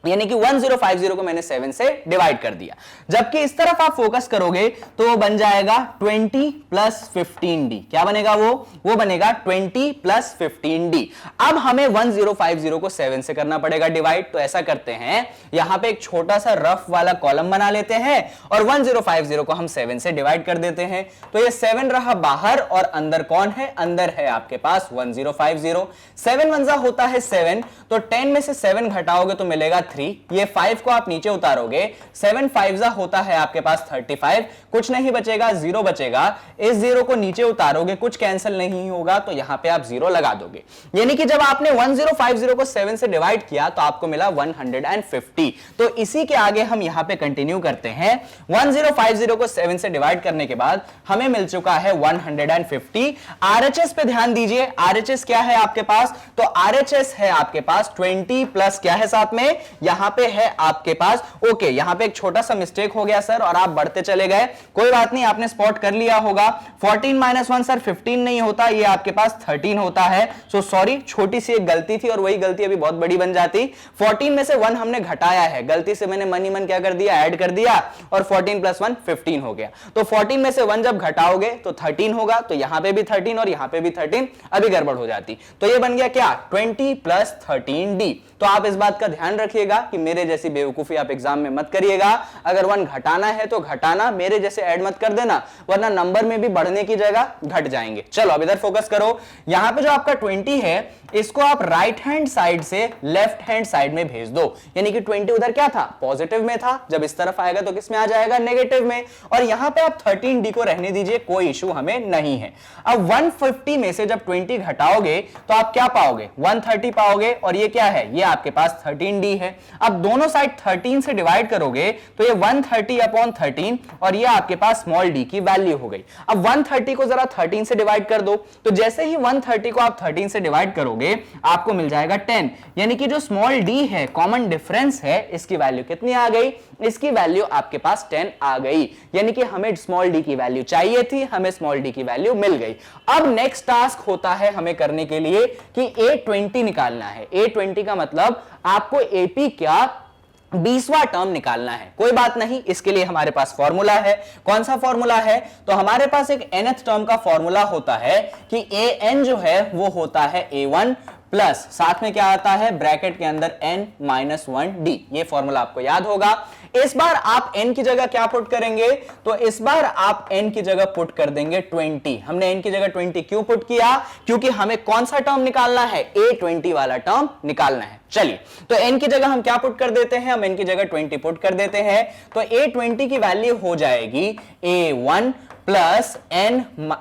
यानी कि 1050 को मैंने 7 से डिवाइड कर दिया। जबकि इस तरफ आप फोकस करोगे तो वो बन जाएगा 20 + 15d। क्या बनेगा? वो बनेगा 20 + 15d। अब हमें 1050 को 7 से करना पड़ेगा डिवाइड। तो ऐसा करते हैं, यहां पे एक छोटा सा रफ वाला कॉलम बना लेते हैं और 1050 को हम 7 से डिवाइड कर देते हैं। तो ये 7 रहा बाहर और अंदर कौन है? अंदर है आपके पास 1050। 7 × 1 होता है 7, तो 10 में से 7 घटाओगे तो मिलेगा 3। ये 5 को आप नीचे उतारोगे, 7 × 5 होता है आपके पास 35, कुछ नहीं बचेगा, 0 बचेगा। इस 0 को नीचे उतारोगे, कुछ कैंसिल नहीं होगा, तो यहां पे आप 0 लगा दोगे। यानी कि जब आपने 1050 को 7 से डिवाइड किया तो आपको मिला 150। तो इसी के आगे हम यहां पे कंटिन्यू करते हैं। 1050 को 7 से डिवाइड करने के बाद हमें मिल चुका है 150। आरएचएस पे ध्यान दीजिए, आरएचएस क्या है आपके पास? तो आरएचएस है आपके पास 20 प्लस क्या है साथ में? यहां पे है आपके पास, ओके यहां पे एक छोटा सा मिस्टेक हो गया सर और आप बढ़ते चले गए, कोई बात नहीं, आपने स्पॉट कर लिया होगा। 14 - 1 सर 15 नहीं होता, ये आपके पास 13 होता है। सो सॉरी, छोटी सी एक गलती थी और वही गलती अभी बहुत बड़ी बन जाती। 14 में से 1 हमने घटाया है, गलती से मैंने मन ही मन क्या कर दिया? ऐड कर दिया और 14 + 1 15 हो गया। तो 14 में से 1 जब घटाओगे तो 13 होगा, तो यहां पे भी 13 और यहां पे भी 13, अभी गड़बड़ हो जाती। तो ये बन गया क्या? 20 + 13d। तो आप इस बात का ध्यान रखिएगा कि मेरे जैसी बेवकूफी आप एग्जाम में मत करिएगा। अगर 1 घटाना है तो घटाना, मेरे जैसे ऐड मत कर देना, वरना नंबर में भी बढ़ने की जगह घट जाएंगे। चलो अब इधर फोकस करो। यहां पे जो आपका 20 है इसको आप राइट हैंड साइड से लेफ्ट हैंड साइड में भेज दो, यानी कि 20 उधर क्या था? पॉजिटिव में था, जब इस तरफ आएगा तो किस में आ जाएगा? नेगेटिव में। और यहां पे आप 13d को रहने दीजिए, कोई इशू हमें नहीं है। अब 150 में से जब 20 घटाओगे तो आप क्या पाओगे? 130 पाओगे और ये क्या है? ये आपके पास 13d है। अब दोनों साइड 13 से डिवाइड करोगे तो ये 130/13 और ये आपके पास स्मॉल d की वैल्यू हो गई। अब 130 को जरा 13 से डिवाइड कर दो, तो जैसे ही 130 को आप 13 से डिवाइड करोगे आपको मिल जाएगा 10, यानी कि जो स्मॉल d है, कॉमन डिफरेंस है, इसकी वैल्यू कितनी आ गई? इसकी वैल्यू आपके पास 10 आ गई, यानी कि हमें स्मॉल d की वैल्यू चाहिए थी, हमें स्मॉल d की वैल्यू मिल गई। अब नेक्स्ट टास्क होता है हमें करने के लिए कि A20 निकालना है। A20 का मतलब आपको AP क्या 20वां टर्म निकालना है। कोई बात नहीं, इसके लिए हमारे पास फॉर्मूला है। कौन सा फॉर्मूला है? तो हमारे पास एक nth टर्म का फॉर्मूला होता है कि an जो है वो होता है a1 प्लस साथ में क्या आता है ब्रैकेट के अंदर n-1d। ये फॉर्मूला आपको याद होगा। इस बार आप n की जगह क्या पुट करेंगे? तो इस बार आप n की जगह पुट कर देंगे 20। हमने n की जगह 20 क्यों पुट किया? क्योंकि हमें कौन सा टर्म निकालना है? a20 वाला टर्म निकालना है। चलिए, तो n की जगह हम क्या पुट कर देते हैं? हम n की जगह 20 पुट कर देते हैं। तो a20 की वैल्यू हो जाएगी a1 प्लस n,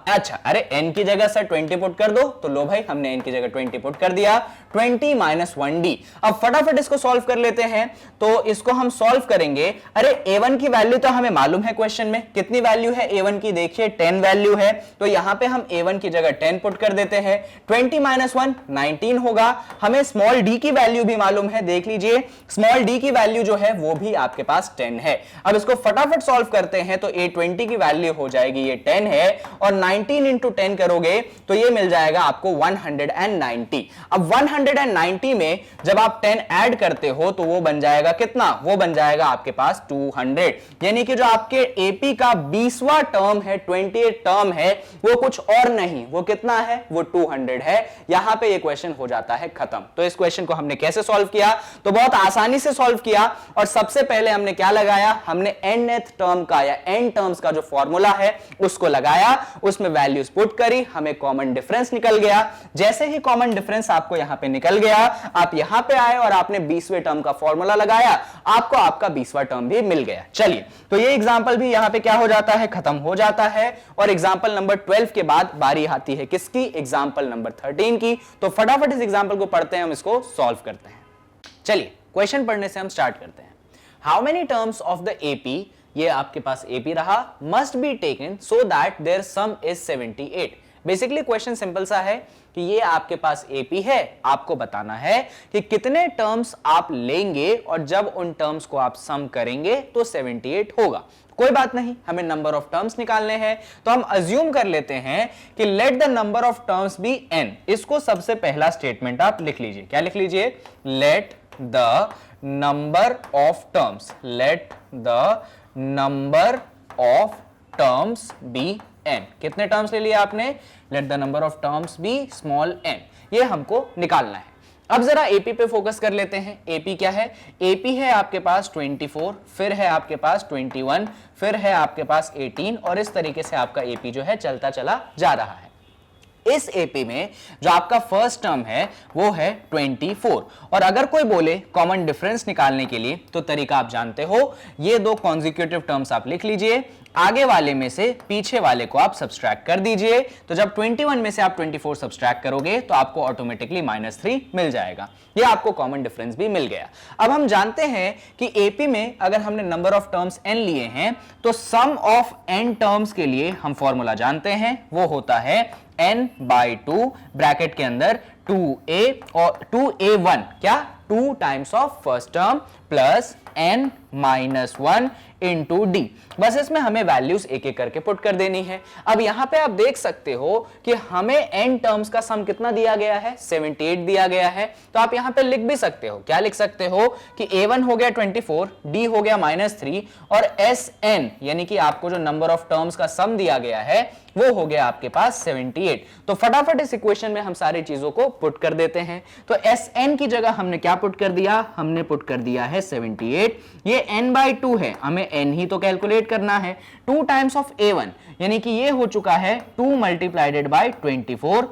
अच्छा अरे n की जगह सर 20 पुट कर दो, तो लो भाई हमने n की जगह 20 पुट कर दिया, 20 माइनस 1d। अब फटाफट इसको सॉल्व कर लेते हैं। तो इसको हम सॉल्व करेंगे। अरे a1 की वैल्यू तो हमें मालूम है, क्वेश्चन में कितनी वैल्यू है a1 की? देखिए 10 वैल्यू है, तो यहां पे हम a1 की जगह 10 पुट कर देते हैं। 20 माइनस 1 19 होगा। हमें स्मॉल d की वैल्यू भी मालूम है, देख लीजिए स्मॉल d की वैल्यू जो है वो भी आपके पास 10 है। अब इसको फटाफट सॉल्व करते हैं, तो a20 की वैल्यू हो जाएगी, ये 10 है, और 19 इंटू 10 करोगे तो ये मिल जाएगा आपको 190। अब 190 में जब आप 10 ऐड करते हो तो वो बन जाएगा कितना? वो बन जाएगा आपके पास 200। यानी कि जो आपके एपी का 20वां टर्म है, 28 टर्म है, वो कुछ और नहीं, वो कितना है? वो 200 है। यहां पे ये क्वेश्चन हो जाता है खत्म। तो इस क्वेश्चन को हमने कैसे सॉल्व किया? तो बहुत आसानी से सॉल्व किया। और सबसे पहले हमने क्या लगाया? हमने nth टर्म का या n टर्म्स का जो फॉर्मूला है उसको लगाया, उसमें वैल्यूज पुट करी, हमें कॉमन डिफरेंस निकल गया। जैसे ही कॉमन डिफरेंस आपको यहां पे निकल गया, आप यहां पे आए और आपने 20वें टर्म का फॉर्मूला लगाया, आपको आपका 20वां टर्म भी मिल गया। चलिए, तो ये एग्जांपल भी यहां पे क्या हो जाता है? खत्म हो जाता है। और एग्जांपल नंबर 12 के बाद बारी आती है किसकी? एग्जांपल नंबर 13 की। तो फटाफट इस एग्जांपल को पढ़ते हैं, हम इसको सॉल्व करते हैं। चलिए, क्वेश्चन पढ़ने से हम स्टार्ट करते हैं। How many terms of the AP, ये आपके पास एपी रहा, must be taken so that their sum is 78। Basically question simple सा है कि ये आपके पास एपी है, आपको बताना है कि कितने टर्म्स आप लेंगे और जब उन टर्म्स को आप सम करेंगे तो 78 होगा। कोई बात नहीं, हमें नंबर ऑफ टर्म्स निकालने हैं, तो हम अज्यूम कर लेते हैं कि let the number of terms be n। इसको सबसे पहला स्टेटमेंट आप लिख लीजिए। क्या लिख लीजिए? Let the number of terms, let the number of terms be n। कितने टर्म्स ले लिए आपने? Let the number of terms be small n। ये हमको निकालना है। अब जरा एपी पे फोकस कर लेते हैं। एपी क्या है? एपी है आपके पास 24, फिर है आपके पास 21, फिर है आपके पास 18, और इस तरीके से आपका एपी जो है चलता चला जा रहा है। इस एपी में जो आपका फर्स्ट टर्म है वो है 24। और अगर कोई बोले कॉमन डिफरेंस निकालने के लिए, तो तरीका आप जानते हो, ये दो कॉन्जिक्यूटिव टर्म्स आप लिख लीजिए, आगे वाले में से पीछे वाले को आप सब्सट्रैक्ट कर दीजिए। तो जब 21 में से आप 24 सब्सट्रैक्ट करोगे तो आपको ऑटोमेटिकली -3 मिल जाएगा। ये आपको कॉमन डिफरेंस भी मिल गया। अब हम जानते हैं कि एपी में अगर हमने नंबर ऑफ टर्म्स n लिए हैं, तो सम ऑफ n टर्म्स के लिए हम फॉर्मूला जानते हैं, वो होता है n/2 ब्रैकेट के अंदर 2a और 2a1, क्या? 2 times of first term plus n-1 into D. बस इसमें हमें वैल्यूज एक एक करके पुट कर देनी है। अब यहां पे आप देख सकते हो कि हमें n टर्म्स का सम कितना दिया गया है? 78 दिया गया है। तो आप यहां पे लिख भी सकते हो, क्या लिख सकते हो कि a1 हो गया 24, d हो गया -3, और sn यानी कि आपको जो नंबर ऑफ टर्म्स का सम दिया गया है वो हो गया आपके पास 78। तो फटाफट इस इक्वेशन में हम सारी चीजों को पुट कर देते हैं। तो sn की जगह हमने क्या पुट कर दिया? हमने पुट कर दिया है 78। ये n/2 है, हमें n ही तो कैलकुलेट करना है। 2 टाइम्स ऑफ a1 यानी कि ये हो चुका है 2 मल्टीप्लाइडेड बाय 24।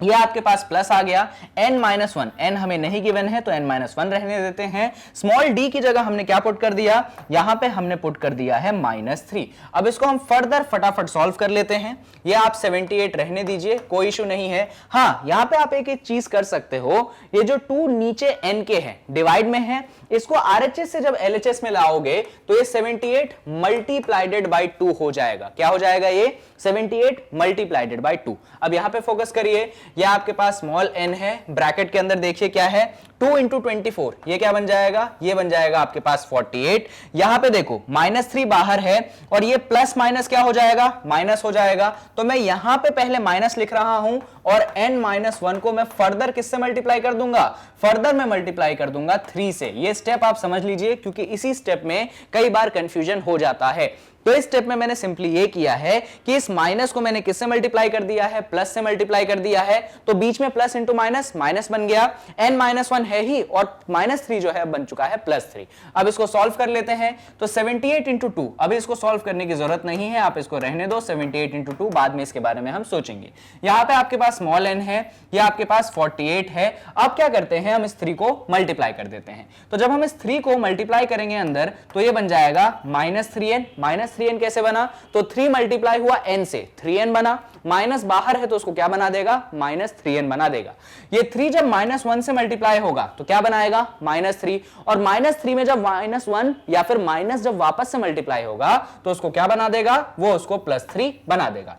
ये आपके पास प्लस आ गया। n-1, n हमें नहीं गिवन है तो n-1 रहने देते हैं। स्मॉल d की जगह हमने क्या पुट कर दिया? यहां पे हमने पुट कर दिया है -3। अब इसको हम फर्दर फटाफट सॉल्व कर लेते हैं। ये आप 78 रहने दीजिए, कोई इशू नहीं है। हाँ, यहां पे आप एक चीज कर सकते हो, ये जो 2 नीचे n के है, डिवाइड में है, इसको RHS से जब LHS में लाओगे तो ये 78 मल्टीप्लाइडेड बाय 2 हो जाएगा। क्या हो जाएगा? ये 78 मल्टीप्लाइडेड बाय 2। अब यहां पे फोकस करिए, ये आपके पास स्मॉल n है, ब्रैकेट के अंदर देखिए क्या है 2 इंटू 24, ये क्या बन जाएगा, ये बन जाएगा आपके पास 48। यहां पे देखो -3 बाहर है और ये प्लस माइनस क्या हो जाएगा, माइनस हो जाएगा। तो मैं यहां पे पहले माइनस लिख रहा हूं और n-1 को मैं फर्दर किससे मल्टीप्लाई कर दूंगा, फर्दर मैं मल्टीप्लाई कर दूंगा 3 से। ये स्टेप आप समझ लीजिए क्योंकि इसी स्टेप में कई बार कंफ्यूजन हो जाता है। तो इस स्टेप में मैंने सिंपली ये किया है कि इस माइनस को मैंने किससे मल्टीप्लाई कर दिया है, प्लस से मल्टीप्लाई कर दिया है। तो बीच में प्लस इंटू माइनस, माइनस बन गया, n-1 है ही और -3 जो है बन चुका है +3। अब इसको सॉल्व कर लेते हैं। तो 78 इंटू 2, अभी इसको सॉल्व करने की जरूरत नहीं है, आप इसको रहने दो। 78 इंटू 2 बाद में इसके बारे में हम सोचेंगे। यहां पे आपके पास स्मॉल n है, यह आपके पास 48 है। अब क्या करते हैं, हम इस 3 को मल्टीप्लाई कर देते हैं। तो जब हम इस 3 को मल्टीप्लाई करेंगे अंदर, तो ये बन जाएगा -3n। -3n कैसे बना, तो 3 मल्टीप्लाई हुआ n से, 3n बना। माइनस बाहर है तो उसको क्या बना देगा, -3n बना देगा। ये 3 जब -1 से मल्टीप्लाई होगा तो क्या बनाएगा, -3। और -3 में जब -1 या फिर माइनस जब वापस से मल्टीप्लाई होगा तो उसको क्या बना देगा, वो उसको +3 बना देगा।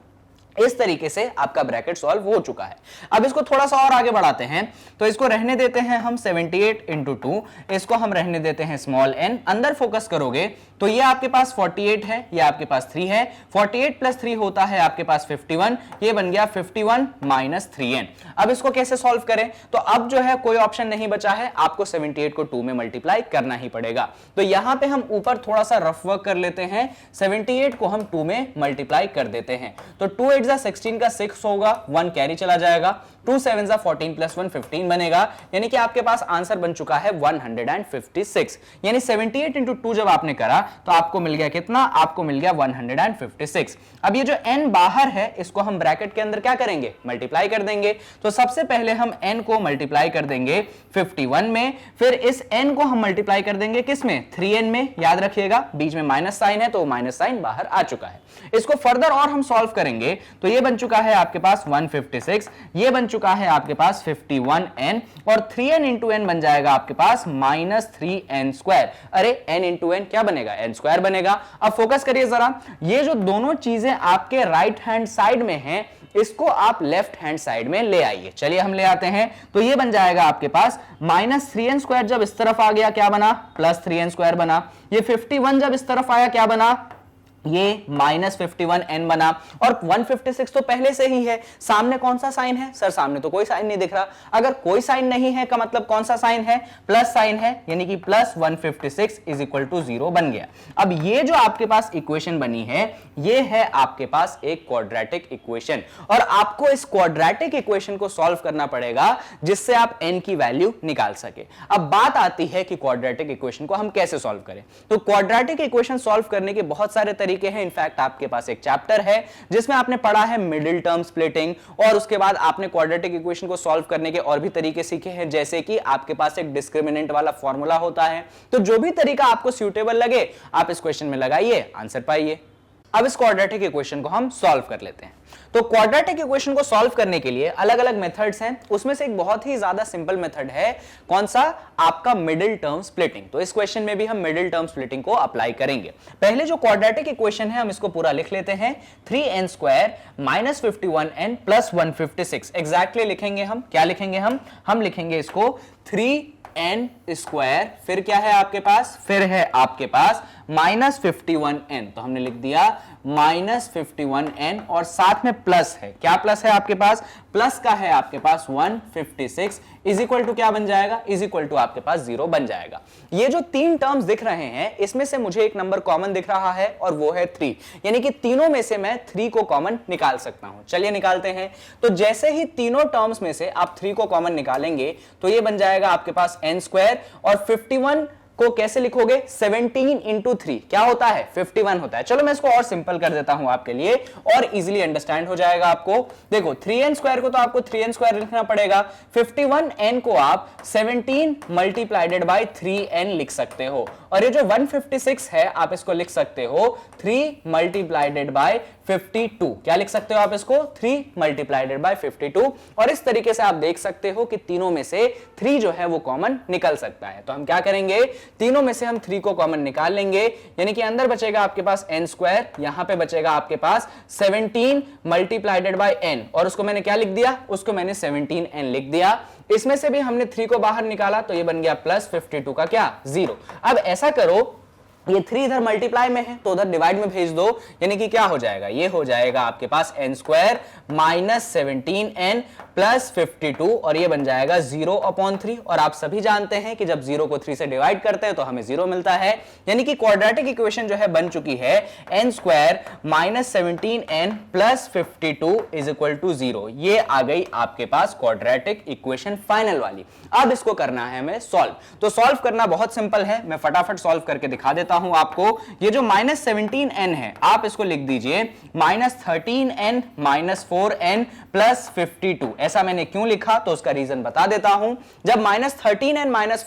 इस तरीके से आपका ब्रैकेट सॉल्व हो चुका है। अब इसको थोड़ा सा और आगे बढ़ाते हैं। तो इसको रहने देते हैं हम 78 इंटू 2, इसको हम रहने देते हैं स्मॉल n। अंदर फोकस करोगे तो ये आपके पास 48 है, ये आपके पास 3 है। 48 प्लस 3 होता है आपके पास 51, ये बन गया 51 माइनस 3n। अब इसको कैसे सॉल्व करें, तो अब जो है कोई ऑप्शन नहीं बचा है, आपको 78 को 2 में मल्टीप्लाई करना ही पड़ेगा। तो यहां पे हम ऊपर थोड़ा सा रफ वर्क कर लेते हैं, 78 को हम 2 में मल्टीप्लाई कर देते हैं। तो 2 8 16 का 6 होगा, 1 कैरी चला जाएगा, 2 7 14 प्लस 1 15 बनेगा, यानी कि आपके पास आंसर बन चुका है 156। यानी 78 इंटू 2 जब आपने करा तो आपको मिल गया कितना, आपको मिल गया 156। अब ये जो n बाहर है इसको हम ब्रैकेट के अंदर क्या करेंगे, मल्टीप्लाई कर देंगे। तो सबसे पहले हम n को मल्टीप्लाई कर देंगे 51 में, फिर इस n को हम मल्टीप्लाई कर देंगे किस में, 3n में। याद रखिएगा बीच में माइनस साइन है तो माइनस साइन बाहर आ चुका है। इसको फर्दर और हम सॉल्व करेंगे तो ये बन चुका है आपके पास 156, ये बन चुका है आपके पास 51n और 3n इंटू n बन जाएगा आपके पास -3n स्क्वायर। अरे n इंटू n क्या बनेगा, n स्क्वायर बनेगा। अब फोकस करिए जरा, ये जो दोनों चीजें आपके राइट हैंड साइड में हैं इसको आप लेफ्ट हैंड साइड में ले आइए। चलिए हम ले आते हैं। तो ये बन जाएगा आपके पास -3n स्क्वायर जब इस तरफ आ गया क्या बना, +3n स्क्वायर बना। ये 51 जब इस तरफ आया क्या बना, ये -51n बना। और 156 तो पहले से ही है, सामने कौन सा साइन है, सर सामने तो कोई साइन नहीं दिख रहा। अगर कोई साइन नहीं है का मतलब कौन सा साइन है, प्लस साइन है, यानी कि +156 इज इक्वल टू 0 बन गया। अब ये जो आपके पास इक्वेशन बनी है ये है आपके पास एक क्वाड्रेटिक इक्वेशन, और आपको इस क्वाड्रेटिक इक्वेशन को सॉल्व करना पड़ेगा जिससे आप n की वैल्यू निकाल सके। अब बात आती है कि क्वाड्रेटिक इक्वेशन को हम कैसे सॉल्व करें। तो क्वाड्रेटिक इक्वेशन सॉल्व करने के बहुत सारे तरीके हैं। इनफैक्ट आपके पास एक चैप्टर है जिसमें आपने पढ़ा है मिडिल टर्म स्प्लिटिंग, और उसके बाद आपने क्वाड्रेटिक इक्वेशन को सॉल्व करने के और भी तरीके सीखे हैं, जैसे कि आपके पास एक डिस्क्रिमिनेंट वाला फॉर्मूला होता है। तो जो भी तरीका आपको सूटेबल लगे आप इस क्वेश्चन में लगाइए, आंसर पाइए। अब इस क्वाड्रेटिक इक्वेशन को हम सॉल्व कर लेते हैं। तो क्वाड्रेटिक इक्वेशन को सॉल्व करने के लिए अलग अलग मेथड्स हैं, उसमें से एक बहुत ही ज्यादा सिंपल मेथड है, कौन सा, आपका मिडिल टर्म स्प्लिटिंग। तो इस क्वेश्चन में भी हम मिडिल टर्म स्प्लिटिंग को अप्लाई करेंगे। पहले जो क्वाड्रेटिक इक्वेशन है हम इसको पूरा लिख लेते हैं, 3n square -51n plus 156। Exactly लिखेंगे हम, क्या लिखेंगे हम लिखेंगे इसको 3n स्क्वायर, फिर क्या है आपके पास, फिर है आपके पास -51n। तो हमने लिख दिया -51n और साथ में प्लस है, क्या प्लस है आपके पास, प्लस का है आपके पास 156 इज इक्वल टू क्या बन जाएगा, इज इक्वल टू आपके पास 0 बन जाएगा। ये जो तीन टर्म्स दिख रहे हैं इसमें से मुझे एक नंबर कॉमन दिख रहा है और वो है 3, यानी कि तीनों में से मैं 3 को कॉमन निकाल सकता हूं। चलिए निकालते हैं। तो जैसे ही तीनों टर्म्स में से आप 3 को कॉमन निकालेंगे तो ये बन जाएगा आपके पास n स्क्वायर, और 51 को कैसे लिखोगे, 17 इंटू 3 क्या होता है, 51 होता है। चलो मैं इसको और सिंपल कर देता हूं आपके लिए, और इजीली अंडरस्टैंड हो जाएगा आपको। देखो 3n स्क्वायर को तो आपको 3n स्क्वायर लिखना पड़ेगा, 51n को आप 17 मल्टीप्लाइडेड बाय 3n लिख सकते हो, और ये जो 156 है आप इसको लिख सकते हो 3 मल्टीप्लाइडेड बाय 52। क्या लिख सकते हो आप इसको? 3 मल्टीप्लाइडेड बाय 52। और इस तरीके से आप देख सकते हो कि तीनों में से 3 जो है वो कॉमन निकल सकता है। तो हम क्या करेंगे, तीनों में से हम 3 को कॉमन निकाल लेंगे, यानी कि अंदर बचेगा आपके पास n स्क्वायर, यहां पे बचेगा आपके पास 17 मल्टीप्लाइडेड बाय n, और उसको मैंने क्या लिख दिया, उसको मैंने 17n लिख दिया। इसमें से भी हमने 3 को बाहर निकाला तो ये बन गया प्लस 52 का क्या, 0। अब ऐसा करो, ये 3 इधर मल्टीप्लाई में है तो उधर डिवाइड में भेज दो, यानी कि क्या हो जाएगा, ये हो जाएगा आपके पास n square minus 17n plus 52, और ये बन जाएगा 0/3। और आप सभी जानते हैं कि जब 0 को 3 से डिवाइड करते हैं तो हमें 0 मिलता है, यानी कि क्वाड्रेटिक इक्वेशन जो है बन चुकी है n square minus 17n plus 52 is equal to 0। ये आ गई आपके पास क्वाड्रेटिक इक्वेशन फाइनल वाली। अब इसको करना है हमें सॉल्व। तो सॉल्व करना बहुत सिंपल है, मैं फटाफट सॉल्व करके दिखा देता हूं आपको। ये जो माइनस 17n है आप इसको लिख दीजिए minus 13n minus 4n plus 52। ऐसा मैंने क्यों लिखा तो उसका रीजन बता देता हूं। जब माइनस 13n माइनस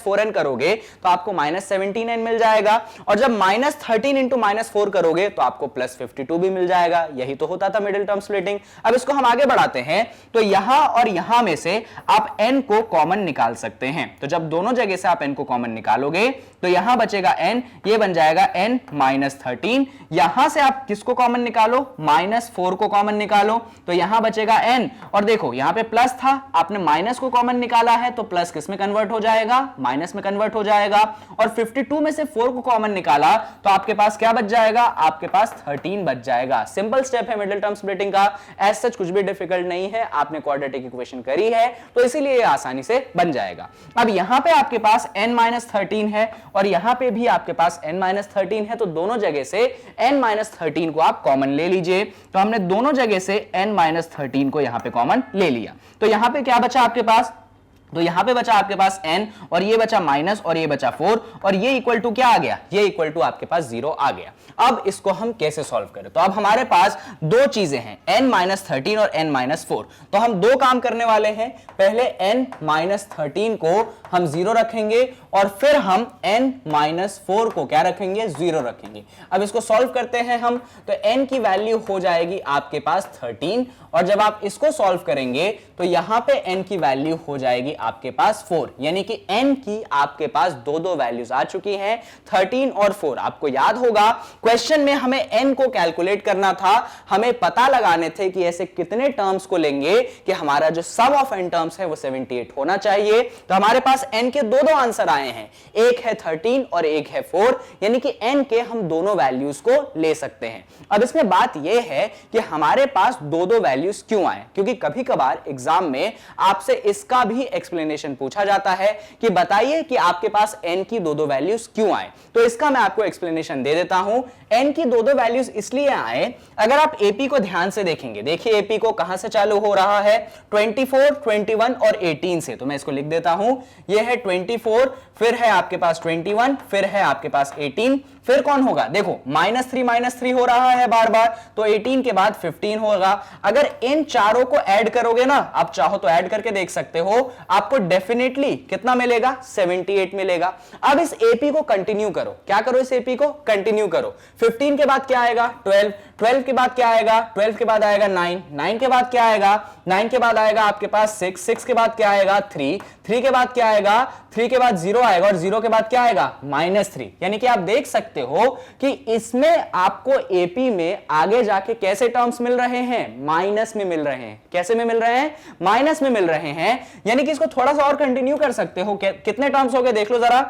4n करोगे तो आपको माइनस 17n मिल जाएगा, और जब माइनस 13 इंटू माइनस 4 करोगे तो आपको प्लस 52 भी मिल जाएगा। यही तो होता था मिडिल टर्म स्प्लिटिंग। अब इसको हम आगे बढ़ाते हैं, तो यहां और यहां में से आप n को कॉमन निकाल सकते हैं। तो जब दोनों जगह से आप n को कॉमन निकालोगे तो यहां बचेगा n, ये बन जाएगा n माइनस 13। यहां से आप किसको कॉमन निकालो, माइनस 4 को कॉमन निकालो, तो यहां बचेगा n। और देखो यहां पे प्लस था, आपने माइनस को कॉमन निकाला है तो प्लस किस में कन्वर्ट हो जाएगा, माइनस में कन्वर्ट हो जाएगा। और 52 में से 4 को कॉमन निकाला तो आपके पास क्या बच जाएगा, आपके पास 13 बच जाएगा। सिंपल स्टेप है मिडिल टर्म स्प्लिटिंग का, एज सच कुछ भी डिफिकल्ट नहीं है। आपने क्वाड्रेटिक इक्वेशन करी है तो इसीलिए ये आसानी से बन जाएगा। अब यहां पे आपके पास n माइनस 13 है और यहां पे भी आपके पास n माइनस 13 है, तो दोनों जगह से n माइनस 13 को आप कॉमन ले लीजिए। तो हमने दोनों जगह से n माइनस 13 को यहां पे कॉमन ले लिया, तो यहां पे क्या बचा आपके पास, तो यहां पे बचा आपके पास n, और ये बचा माइनस, और ये बचा 4, और ये इक्वल टू क्या आ गया, ये इक्वल टू आपके पास 0 आ गया। अब इसको हम कैसे सॉल्व करें, तो अब हमारे पास दो चीजें हैं, n माइनस 13 और n माइनस 4। तो हम दो काम करने वाले हैं, पहले n माइनस 13 को हम 0 रखेंगे और फिर हम n माइनस 4 को क्या रखेंगे, 0 रखेंगे। अब इसको सॉल्व करते हैं हम, तो n की वैल्यू हो जाएगी आपके पास 13, और जब आप इसको सॉल्व करेंगे तो यहां पे n की वैल्यू हो जाएगी आपके पास 4, यानी कि n की आपके पास दो वैल्यूज आ चुकी हैं, 13 और 4। आपको याद होगा क्वेश्चन में हमें n को कैलकुलेट करना था, हमें पता लगाने थे कि ऐसे कितने टर्म्स को लेंगे कि हमारा जो सम ऑफ n टर्म्स है वो 78 होना चाहिए। तो हमारे पास n के दो आंसर आए हैं, एक है 13 और एक है 4, यानी कि n के हम दोनों वैल्यूज को ले सकते हैं। अब इसमें बात यह है कि हमारे पास दो वैल्यूज क्यों आए, क्योंकि कभी कभार एग्जाम में आपसे इसका भी एक्सप्लेनेशन पूछा जाता है कि बताइए कि आपके पास n की दो वैल्यूज क्यों आए। तो इसका मैं आपको एक्सप्लेनेशन दे देता हूं। n की दो वैल्यूज इसलिए आए, अगर आप एपी को ध्यान से देखेंगे, देखिए एपी को कहां से चालू हो रहा है, 24, 21 और 18 से। तो मैं इसको लिख देता हूं, यह है 24, फिर है आपके पास 21, फिर है आपके पास 18, फिर कौन होगा, देखो माइनस 3 हो रहा है बार बार, तो 18 के बाद 15 होगा। अगर इन चारों को ऐड करोगे ना, आप चाहो तो ऐड करके देख सकते हो, आपको डेफिनेटली कितना मिलेगा, 78 मिलेगा। अब इस एपी को कंटिन्यू करो, क्या करो, इस एपी को कंटिन्यू करो। 15 के बाद क्या आएगा, 12, 12 के बाद क्या आएगा, 12 के बाद आएगा 9, 9 के बाद क्या आएगा, 9 के बाद आएगा आपके पास 6, 6 के बाद क्या आएगा 3, 3 के बाद क्या आएगा, 3 के बाद 0 आएगा, और 0 के बाद क्या आएगा, -3। यानी कि आप देख सकते हो कि इसमें आपको एपी में आगे जाके कैसे टर्म्स मिल रहे हैं, माइनस में मिल रहे हैं। कैसे में मिल रहे हैं, माइनस में मिल रहे हैं। यानी कि इसको थोड़ा सा और कंटिन्यू कर सकते हो, कितने टर्म्स हो गए देख लो जरा,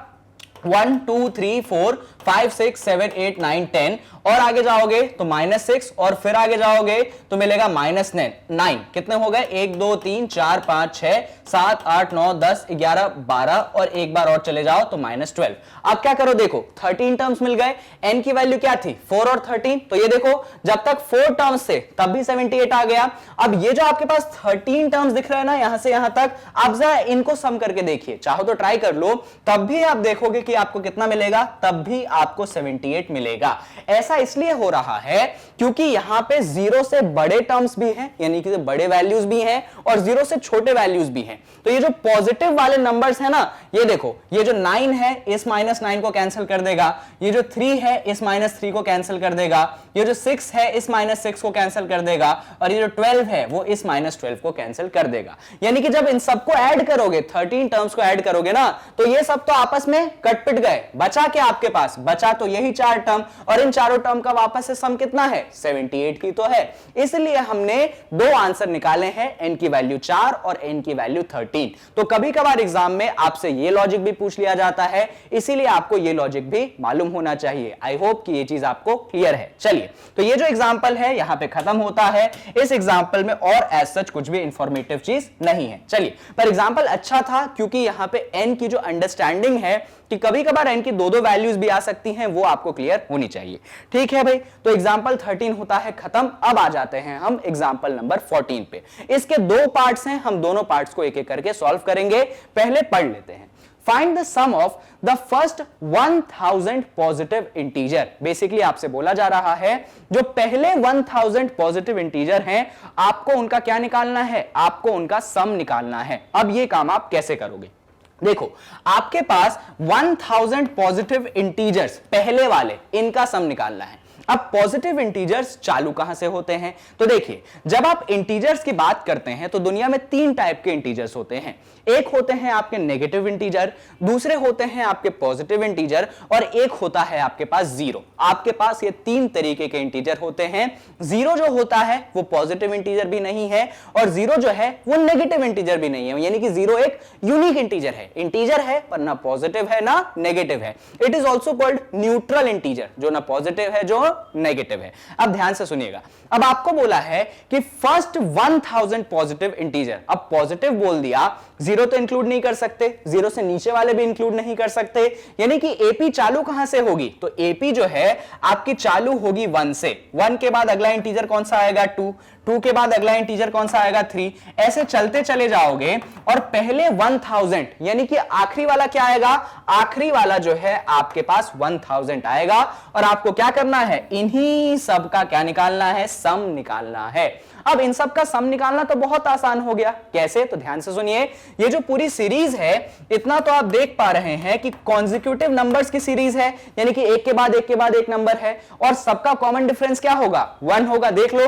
1 2 3 4 5 6 7 8 9 10, और आगे जाओगे तो -6, और फिर आगे जाओगे तो मिलेगा -9। कितने हो गए, 1 2 3 4 5 6 7 8 9 10 11 12, और एक बार और चले जाओ तो -12। अब क्या करो, देखो 13 टर्म्स मिल गए, n की वैल्यू क्या थी, 4 और 13, तो ये देखो जब तक 4 टर्म्स थे तब भी 78 आ गया। अब ये जो आपके पास 13 टर्म्स दिख रहे हैं ना यहां से यहां तक, आप जरा इनको सम करके देखिए, चाहो तो ट्राई कर लो, तब भी आप देखोगे कि आपको कितना मिलेगा, तब भी आपको 78 मिलेगा। ऐसा इसलिए हो रहा है क्योंकि यहां पे 0 से बड़े टर्म्स भी हैं, यानी कि बड़े वैल्यूज भी हैं और 0 से छोटे वैल्यूज भी हैं। तो ये जो पॉजिटिव वाले नंबर्स है ना, ये देखो, ये जो 9 है इस -9 को कैंसिल कर देगा, ये जो 3 है इस -3 को कैंसिल कर देगा, ये जो 6 है इस -6 को कैंसिल कर देगा, और ये जो 12 है वो इस -12 को कैंसिल कर देगा। यानी कि जब इन सबको ऐड करोगे, 13 टर्म्स को ऐड करोगे ना, तो ये सब तो आपस में कट पिट गए। बचा क्या आपके पास? बचा तो यही 4 टर्म, और इन चारों टर्म का वापस से सम कितना है? 78 की तो है। इसलिए हमने दो आंसर निकाले हैं, n की वैल्यू 4 और n की वैल्यू 13। तो कभी कभार एग्जाम में आपसे ये लॉजिक भी पूछ लिया जाता है, इसीलिए आपको ये लॉजिक भी मालूम होना चाहिए। आई होप कि ये चीज आपको क्लियर है। चलिए, तो ये जो एग्जांपल है यहां पे खत्म होता है। इस एग्जांपल में और एज सच कुछ भी इंफॉर्मेटिव चीज नहीं है। चलिए, पर एग्जांपल अच्छा था क्योंकि यहां पे n की जो अंडरस्टैंडिंग है कि कभी कभार n की दो वैल्यूज भी आ सकती हैं, वो आपको क्लियर होनी चाहिए। ठीक है भाई, तो एग्जांपल 13 होता है खत्म। अब आ जाते हैं हम एग्जांपल नंबर 14 पे। इसके दो पार्ट्स हैं, हम दोनों पार्ट्स को एक एक करके सॉल्व करेंगे। पहले पढ़ लेते हैं। Find the sum of the first 1000 positive integer. Basically आपसे बोला जा रहा है जो पहले 1000 पॉजिटिव इंटीजर हैं, आपको उनका क्या निकालना है? आपको उनका सम निकालना है। अब ये काम आप कैसे करोगे? देखो, आपके पास 1000 पॉजिटिव इंटीजर्स पहले वाले, इनका सम निकालना है। अब पॉजिटिव इंटीजर्स चालू कहां से होते हैं? तो देखिए, जब आप इंटीजर्स की बात करते हैं तो दुनिया में 3 टाइप के इंटीजर्स होते हैं। एक होते हैं आपके नेगेटिव इंटीजर, दूसरे होते हैं आपके पॉजिटिव इंटीजर, और एक होता है आपके पास जीरो। आपके पास ये 3 तरीके के इंटीजर होते हैं। जीरो जो होता है वो पॉजिटिव इंटीजर भी नहीं है, और जीरो जो है वो नेगेटिव इंटीजर भी नहीं है। यानी कि जीरो एक यूनिक इंटीजर है। इंटीजर है पर ना पॉजिटिव है ना नेगेटिव है। It is also called neutral integer, जो ना पॉजिटिव है जो नेगेटिव है। अब ध्यान से सुनिएगा, अब आपको बोला है कि फर्स्ट 1000 पॉजिटिव इंटीजर। अब पॉजिटिव बोल दिया, जीरो तो इंक्लूड नहीं कर सकते, जीरो से नीचे वाले भी इंक्लूड नहीं कर सकते। यानी कि एपी चालू कहां से होगी? तो एपी जो है आपकी चालू होगी 1 से। 1 के बाद अगला इंटीजर कौन सा आएगा? 2। 2 के बाद अगला इंटीजर कौन सा आएगा? 3। ऐसे चलते चले जाओगे, और पहले 1000 यानी कि आखिरी वाला क्या आएगा? आखिरी वाला जो है आपके पास 1000 आएगा, और आपको क्या करना है? इन्हीं सब का क्या निकालना है? सम निकालना है। अब इन सब का सम निकालना तो बहुत आसान हो गया। कैसे? तो ध्यान से सुनिए, ये जो पूरी सीरीज है, इतना तो आप देख पा रहे हैं कि कॉन्जिक्यूटिव नंबर्स की सीरीज है, यानी कि एक के बाद एक के बाद एक नंबर है, और सबका कॉमन डिफरेंस क्या होगा? 1 होगा। देख लो,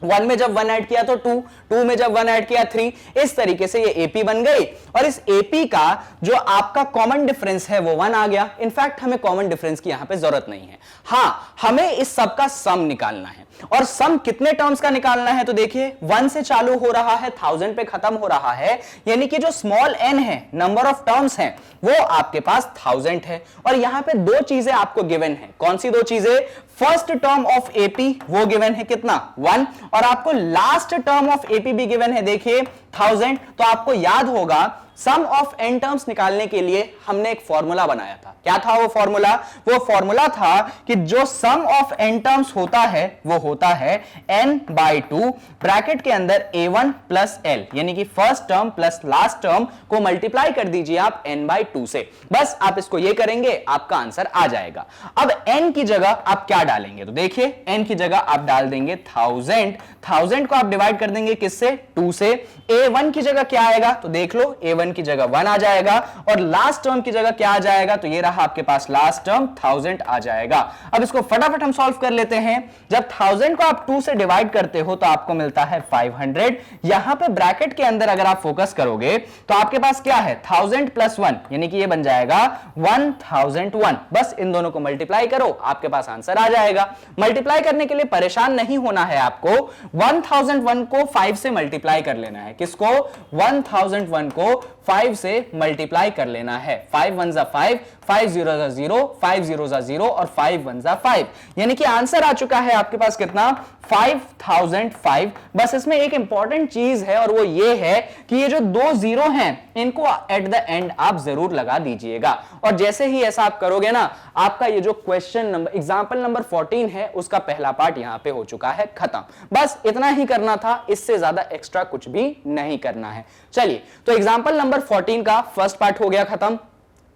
1 में जब 1 ऐड किया तो 2, 2 में जब 1 ऐड किया 3। इस तरीके से ये एपी बन गई, और इस एपी का जो आपका कॉमन डिफरेंस है वो 1 आ गया। इनफैक्ट हमें कॉमन डिफरेंस की यहां पे जरूरत नहीं है। हां, हमें इस सब का सम निकालना है, और सम कितने टर्म्स का निकालना है? तो देखिए, 1 से चालू हो रहा है, 1000 पे खत्म हो रहा है, यानी कि जो स्मॉल n है, नंबर ऑफ टर्म्स हैं, वो आपके पास 1000 है। और यहां पे 2 चीजें आपको गिवन है। कौन सी 2 चीजें? फर्स्ट टर्म ऑफ एपी वो गिवन है कितना? 1, और आपको लास्ट टर्म ऑफ एपी भी गिवन है, देखिए 1000। तो आपको याद होगा, सम ऑफ n टर्म्स निकालने के लिए हमने एक फॉर्मूला बनाया था। क्या था वो फॉर्मूला? वो फॉर्मूला था कि जो सम ऑफ n टर्म्स होता है वो होता है n/2 ब्रैकेट के अंदर a1 प्लस l, यानी कि first term plus last term को मल्टीप्लाई कर दीजिए आप n/2 से। बस आप इसको ये करेंगे, आपका आंसर आ जाएगा। अब n की जगह आप क्या डालेंगे? तो देखिए, n की जगह आप डाल देंगे 1000। 1000 को आप डिवाइड कर देंगे किससे? 2 से। a1 की जगह क्या आएगा? तो देख लो, a1 की जगह 1 आ जाएगा, और लास्ट टर्म की जगह क्या आ जाएगा? तो ये रहा आपके पास लास्ट टर्म 1000 आ जाएगा। अब इसको फटाफट हम सॉल्व कर लेते हैं। जब 1000 को आप 2 से डिवाइड करते हो तो आपको मिलता है 500। यहां पे ब्रैकेट के अंदर अगर आप फोकस करोगे तो आपके पास क्या है? 1000 प्लस 1, यानी कि ये बन जाएगा 1001। बस इन दोनों को मल्टीप्लाई करो, आपके पास आंसर आ जाएगा। मल्टीप्लाई करने के लिए परेशान नहीं होना है आपको। 1001 को 5 से मल्टीप्लाई कर लेना है। किसको? 1001 को 5 से मल्टीप्लाई कर लेना है। 5 1 जा 5, 5 0 जा 0, 5 0 जा 0, और 5 1 जा 5, यानी कि आंसर आ चुका है आपके पास कितना? 5005। बस इसमें एक इंपॉर्टेंट चीज है, और वो ये है कि ये जो 2 जीरो हैं, इनको एट द एंड आप जरूर लगा दीजिएगा। और जैसे ही ऐसा आप करोगे ना, आपका ये जो क्वेश्चन नंबर एग्जांपल नंबर 14 है, उसका पहला पार्ट यहां पे हो चुका है खत्म। बस इतना ही करना था, इससे ज्यादा एक्स्ट्रा कुछ भी नहीं करना है। चलिए, तो एग्जांपल नंबर 14 का फर्स्ट पार्ट हो गया खत्म।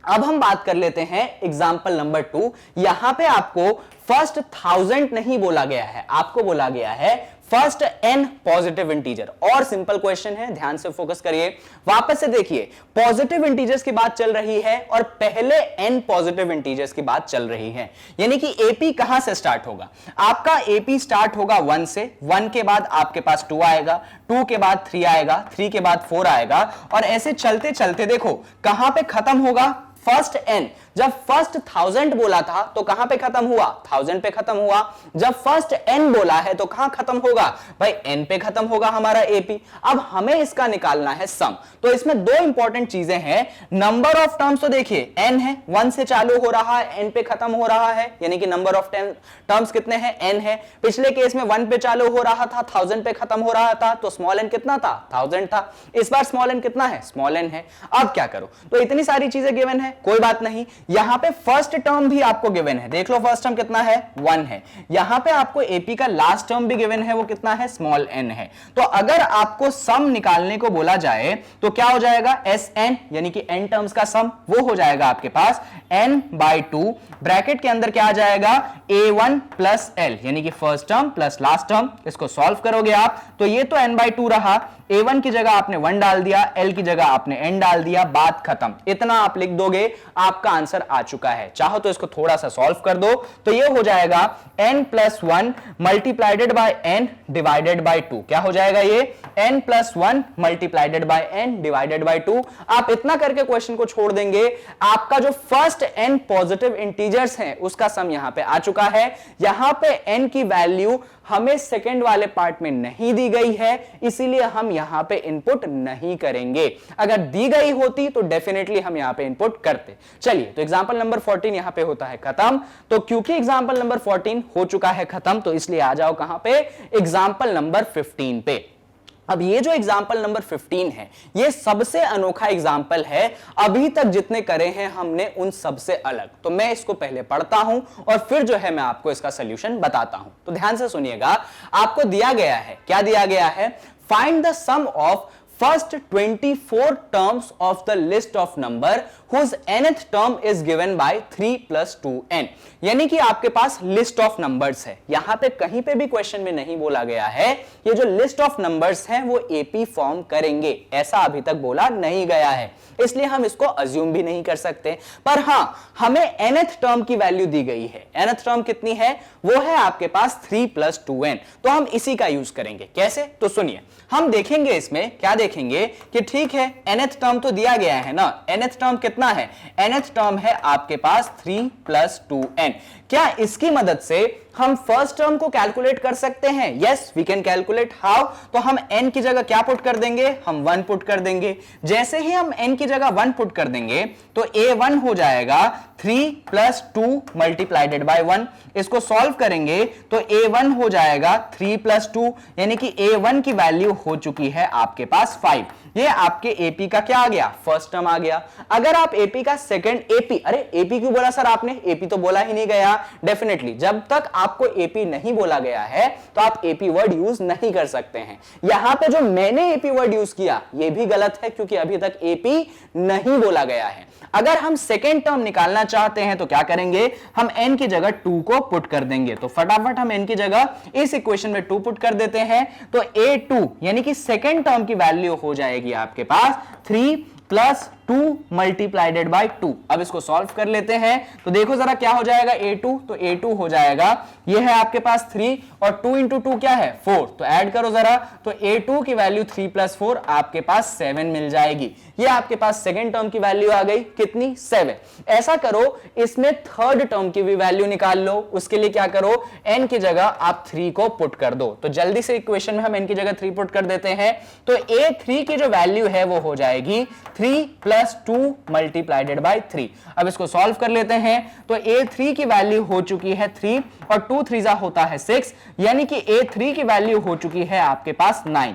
अब हम बात कर लेते हैं एग्जाम्पल नंबर 2। यहां पे आपको फर्स्ट 1000 नहीं बोला गया है, आपको बोला गया है फर्स्ट n पॉजिटिव इंटीजर। और सिंपल क्वेश्चन है, ध्यान से फोकस करिए, वापस से देखिए, पॉजिटिव इंटीजर्स की बात चल रही है और पहले n पॉजिटिव इंटीजर्स की बात चल रही है, यानी कि एपी कहां से स्टार्ट होगा? आपका एपी स्टार्ट होगा 1 से, 1 के बाद आपके पास 2 आएगा, 2 के बाद 3 आएगा, 3 के बाद 4 आएगा, और ऐसे चलते चलते देखो कहां पे खत्म होगा? First n। जब फर्स्ट 1000 बोला था तो कहां पे खत्म हुआ? 1000 पे खत्म हुआ। जब फर्स्ट n बोला है तो कहां खत्म होगा? भाई n पे खत्म होगा हमारा एपी। अब हमें इसका निकालना है सम। तो इसमें दो इंपॉर्टेंट चीजें हैं, नंबर ऑफ टर्म्स तो देखिए n है, 1 से चालू हो रहा है, n पे खत्म हो रहा है, यानी कि नंबर ऑफ टर्म्स कितने हैं? n है। पिछले केस में 1 पे चालू हो रहा था, 1000 पे खत्म हो रहा था, तो स्मॉल n कितना था? 1000 था। इस बार स्मॉल n कितना है? स्मॉल n है। अब क्या करो? तो इतनी सारी चीजें गिवन है, कोई बात नहीं। यहां पे फर्स्ट टर्म भी आपको गिवन है, देख लो फर्स्ट टर्म कितना है? 1 है। यहां पे आपको एपी का लास्ट टर्म भी गिवन है, वो कितना है? स्मॉल n है। तो अगर आपको सम निकालने को बोला जाए तो क्या हो जाएगा? Sn, यानी कि n टर्म्स का सम, वो हो जाएगा आपके पास n/2, ब्रैकेट के अंदर क्या आ जाएगा? a1 प्लस l, यानी कि first term plus last term. इसको सॉल्व करोगे आप तो ये तो n/2 रहा, a1 की जगह आपने 1 डाल दिया, l की जगह आपने n डाल दिया, बात खत्म। इतना आप लिख दोगे, आपका आंसर आ चुका है। चाहो तो इसको थोड़ा सा सॉल्व कर दो, तो ये हो जाएगा n+1 मल्टीप्लाइडेड bye n divided by 2। क्या हो जाएगा ये? n+1 मल्टीप्लाइडेड bye n divided by 2। आप इतना करके क्वेश्चन को छोड़ देंगे, आपका जो फर्स्ट n पॉजिटिव इंटीजर्स हैं उसका सम यहां पे आ चुका है। यहां पे n की वैल्यू हमें सेकंड वाले पार्ट में नहीं दी गई है, इसीलिए हम यहां पे इनपुट नहीं करेंगे। अगर दी गई होती तो डेफिनेटली हम यहां पे इनपुट करते। चलिए, तो एग्जांपल नंबर 14 यहां पे होता है खत्म। तो क्योंकि एग्जांपल नंबर 14 हो चुका है खत्म, तो इसलिए आ जाओ कहां पे? एग्जांपल नंबर 15 पे। अब ये जो एग्जाम्पल नंबर 15 है, ये सबसे अनोखा एग्जाम्पल है, अभी तक जितने करे हैं हमने उन सबसे अलग। तो मैं इसको पहले पढ़ता हूं और फिर जो है मैं आपको इसका सॉल्यूशन बताता हूं। तो ध्यान से सुनिएगा, आपको दिया गया है, क्या दिया गया है? Find the sum of first 24 terms of the list of number whose nth term is given by 3 plus 2n। यानी कि आपके पास लिस्ट ऑफ नंबर्स है, यहां पे कहीं पे भी क्वेश्चन में नहीं बोला गया है ये जो लिस्ट ऑफ नंबर्स हैं वो एपी फॉर्म करेंगे, ऐसा अभी तक बोला नहीं गया है, इसलिए हम इसको अज्यूम भी नहीं कर सकते। पर हां, हमें nth टर्म की वैल्यू दी गई है। nth टर्म कितनी है? वो है आपके पास 3 plus 2n। तो हम इसी का यूज करेंगे। कैसे? तो सुनिए, हम देखेंगे इसमें क्या देखेंगे कि ठीक है, nth टर्म तो दिया गया है ना। nth टर्म कितना है? nth टर्म है आपके पास 3 plus 2n। क्या इसकी मदद से हम फर्स्ट टर्म को कैलकुलेट कर सकते हैं? Yes, we can calculate. How? तो हम n की जगह क्या पुट कर देंगे? हम 1 पुट कर देंगे। जैसे ही हम n की जगह 1 पुट कर देंगे तो a1 हो जाएगा 3 plus 2 मल्टीप्लाइडेड बाय 1। इसको सॉल्व करेंगे तो a1 हो जाएगा 3 plus 2, यानी कि a1 की वैल्यू हो चुकी है आपके पास 5। ये आपके एपी का क्या आ गया? फर्स्ट टर्म आ गया। अगर आप एपी का सेकंड एपी, अरे एपी क्यों बोला सर आपने? एपी तो बोला ही नहीं गया। डेफिनेटली जब तक आपको एपी नहीं बोला गया है तो आप एपी वर्ड यूज नहीं कर सकते हैं। यहां पे जो मैंने एपी वर्ड यूज किया ये भी गलत है, क्योंकि अभी तक एपी नहीं बोला गया है। अगर हम सेकेंड टर्म निकालना चाहते हैं तो क्या करेंगे? हम n की जगह 2 को पुट कर देंगे। तो फटाफट हम n की जगह इस इक्वेशन में 2 पुट कर देते हैं, तो a2 यानी कि सेकेंड टर्म की वैल्यू हो जाएगी आपके पास 3 plus 2 मल्टीप्लाइडेड बाय 2। अब इसको सॉल्व कर लेते हैं तो देखो जरा क्या हो जाएगा a2, तो a2 हो जाएगा, ये है आपके पास 3 और 2 इंटू 2 क्या है? 4। तो ऐड करो जरा, तो a2 की वैल्यू 3 plus 4 आपके पास 7 मिल जाएगी। ये आपके पास सेकेंड टर्म की वैल्यू आ गई, कितनी? 7। ऐसा करो, इसमें थर्ड टर्म की भी वैल्यू निकाल लो। उसके लिए क्या करो? n की जगह आप 3 को पुट कर दो। तो जल्दी से इक्वेशन में हम n की जगह 3 पुट कर देते हैं, तो a3 की जो वैल्यू है वो हो जाएगी 3 plus 2 मल्टीप्लाइडेड बाय 3। अब इसको सॉल्व कर लेते हैं, तो a3 की वैल्यू हो चुकी है 3 और 2 3 होता है 6, यानी कि a3 की वैल्यू हो चुकी है आपके पास 9।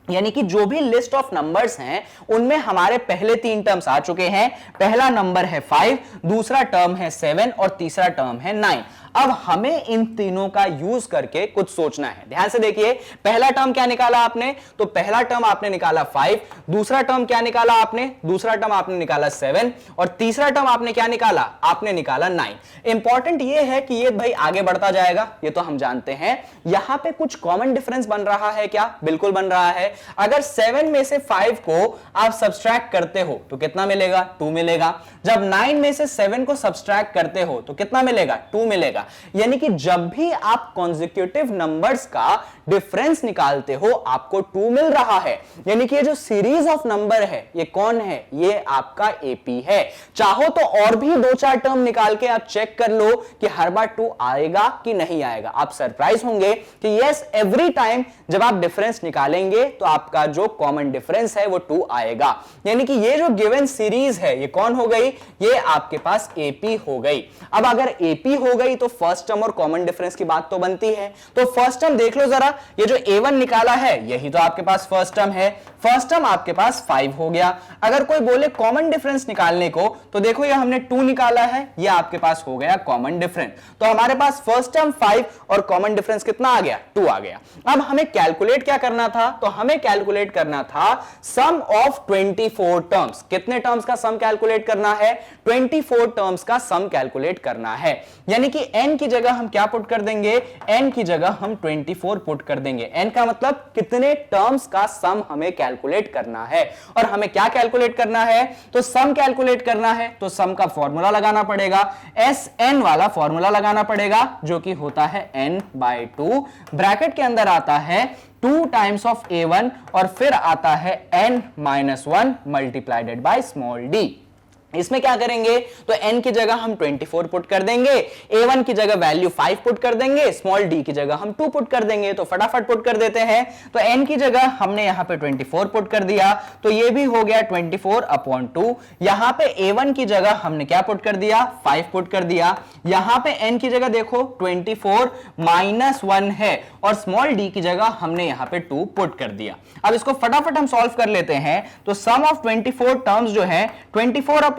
यानी कि जो भी लिस्ट ऑफ नंबर्स हैं उनमें हमारे पहले 3 टर्म्स आ चुके हैं। पहला नंबर है 5, दूसरा टर्म है 7 और तीसरा टर्म है 9। अब हमें इन तीनों का यूज करके कुछ सोचना है। ध्यान से देखिए, पहला टर्म क्या निकाला आपने, तो पहला टर्म आपने निकाला 5, दूसरा टर्म क्या निकाला आपने, दूसरा टर्म आपने निकाला 7, और तीसरा टर्म आपने क्या निकाला, आपने निकाला 9। इंपॉर्टेंट ये है कि ये भाई आगे बढ़ता जाएगा, ये तो हम जानते हैं। यहां पे कुछ कॉमन डिफरेंस बन रहा है क्या, बिल्कुल बन रहा है। अगर 7 में से 5 को आप सब्सट्रैक्ट करते हो तो कितना मिलेगा, 2 मिलेगा। जब 9 में से 7 को सब्सट्रैक्ट करते हो तो कितना मिलेगा, 2 मिलेगा। यानी कि जब भी आप कॉन्जिक्यूटिव नंबर्स का डिफरेंस निकालते हो आपको 2 मिल रहा है। यानी कि ये जो सीरीज ऑफ नंबर है ये कौन है, ये आपका एपी है। चाहो तो और भी 2-4 टर्म निकाल के आप चेक कर लो कि हर बार 2 आएगा कि नहीं आएगा। आप सरप्राइज होंगे कि यस, एवरी टाइम जब आप डिफरेंस निकालेंगे तो आपका जो कॉमन डिफरेंस है वो 2 आएगा। यानी कि ये जो गिवन सीरीज है ये कौन हो गई, ये आपके पास एपी हो गई। अब अगर एपी हो गई तो फर्स्ट टर्म और कॉमन डिफरेंस की बात तो बनती है। तो फर्स्ट टर्म देख लो जरा, ये जो a1 निकाला है यही तो आपके पास फर्स्ट टर्म है। फर्स्ट टर्म आपके पास 5 हो गया। अगर कोई बोले कॉमन डिफरेंस निकालने को तो देखो ये हमने 2 निकाला है, ये आपके पास हो गया कॉमन डिफरेंस। तो हमारे पास फर्स्ट टर्म 5 और कॉमन डिफरेंस कितना आ गया, 2 आ गया। अब हमें कैलकुलेट क्या करना था, तो हमें कैलकुलेट करना था सम ऑफ 24 टर्म्स। कितने टर्म्स का सम कैलकुलेट करना है, 24 टर्म्स का सम कैलकुलेट करना है। यानी कि n की जगह हम क्या पुट कर देंगे, n की जगह हम 24 पुट कर देंगे। n का मतलब कितने टर्म्स का सम हमें कैलकुलेट करना है। और हमें क्या कैलकुलेट करना है, तो सम कैलकुलेट करना है तो सम का फॉर्मूला लगाना पड़ेगा, Sn वाला फॉर्मूला लगाना पड़ेगा जो कि होता है n/2। ब्रैकेट के अंदर आता है 2 टाइम्स ऑफ a1 और फिर आता है n-1 मल्टीप्लाइडेड बाय स्मॉल d। इसमें क्या करेंगे, तो n की जगह हम 24 पुट कर देंगे, a1 की जगह वैल्यू 5 पुट कर देंगे, स्मॉल d की जगह हम 2 पुट कर देंगे। तो फटाफट पुट कर देते हैं। तो n की जगह हमने यहां पे 24 पुट कर दिया, तो ये भी हो गया 24/2। यहां पे a1 की जगह हमने क्या पुट कर दिया, 5 पुट कर दिया। यहां पे n की जगह देखो 24 -1 है और स्मॉल d की जगह हमने यहां पे 2 पुट कर दिया। अब इसको फटाफट हम सॉल्व कर लेते हैं। तो सम ऑफ 24 टर्म्स जो है 24/2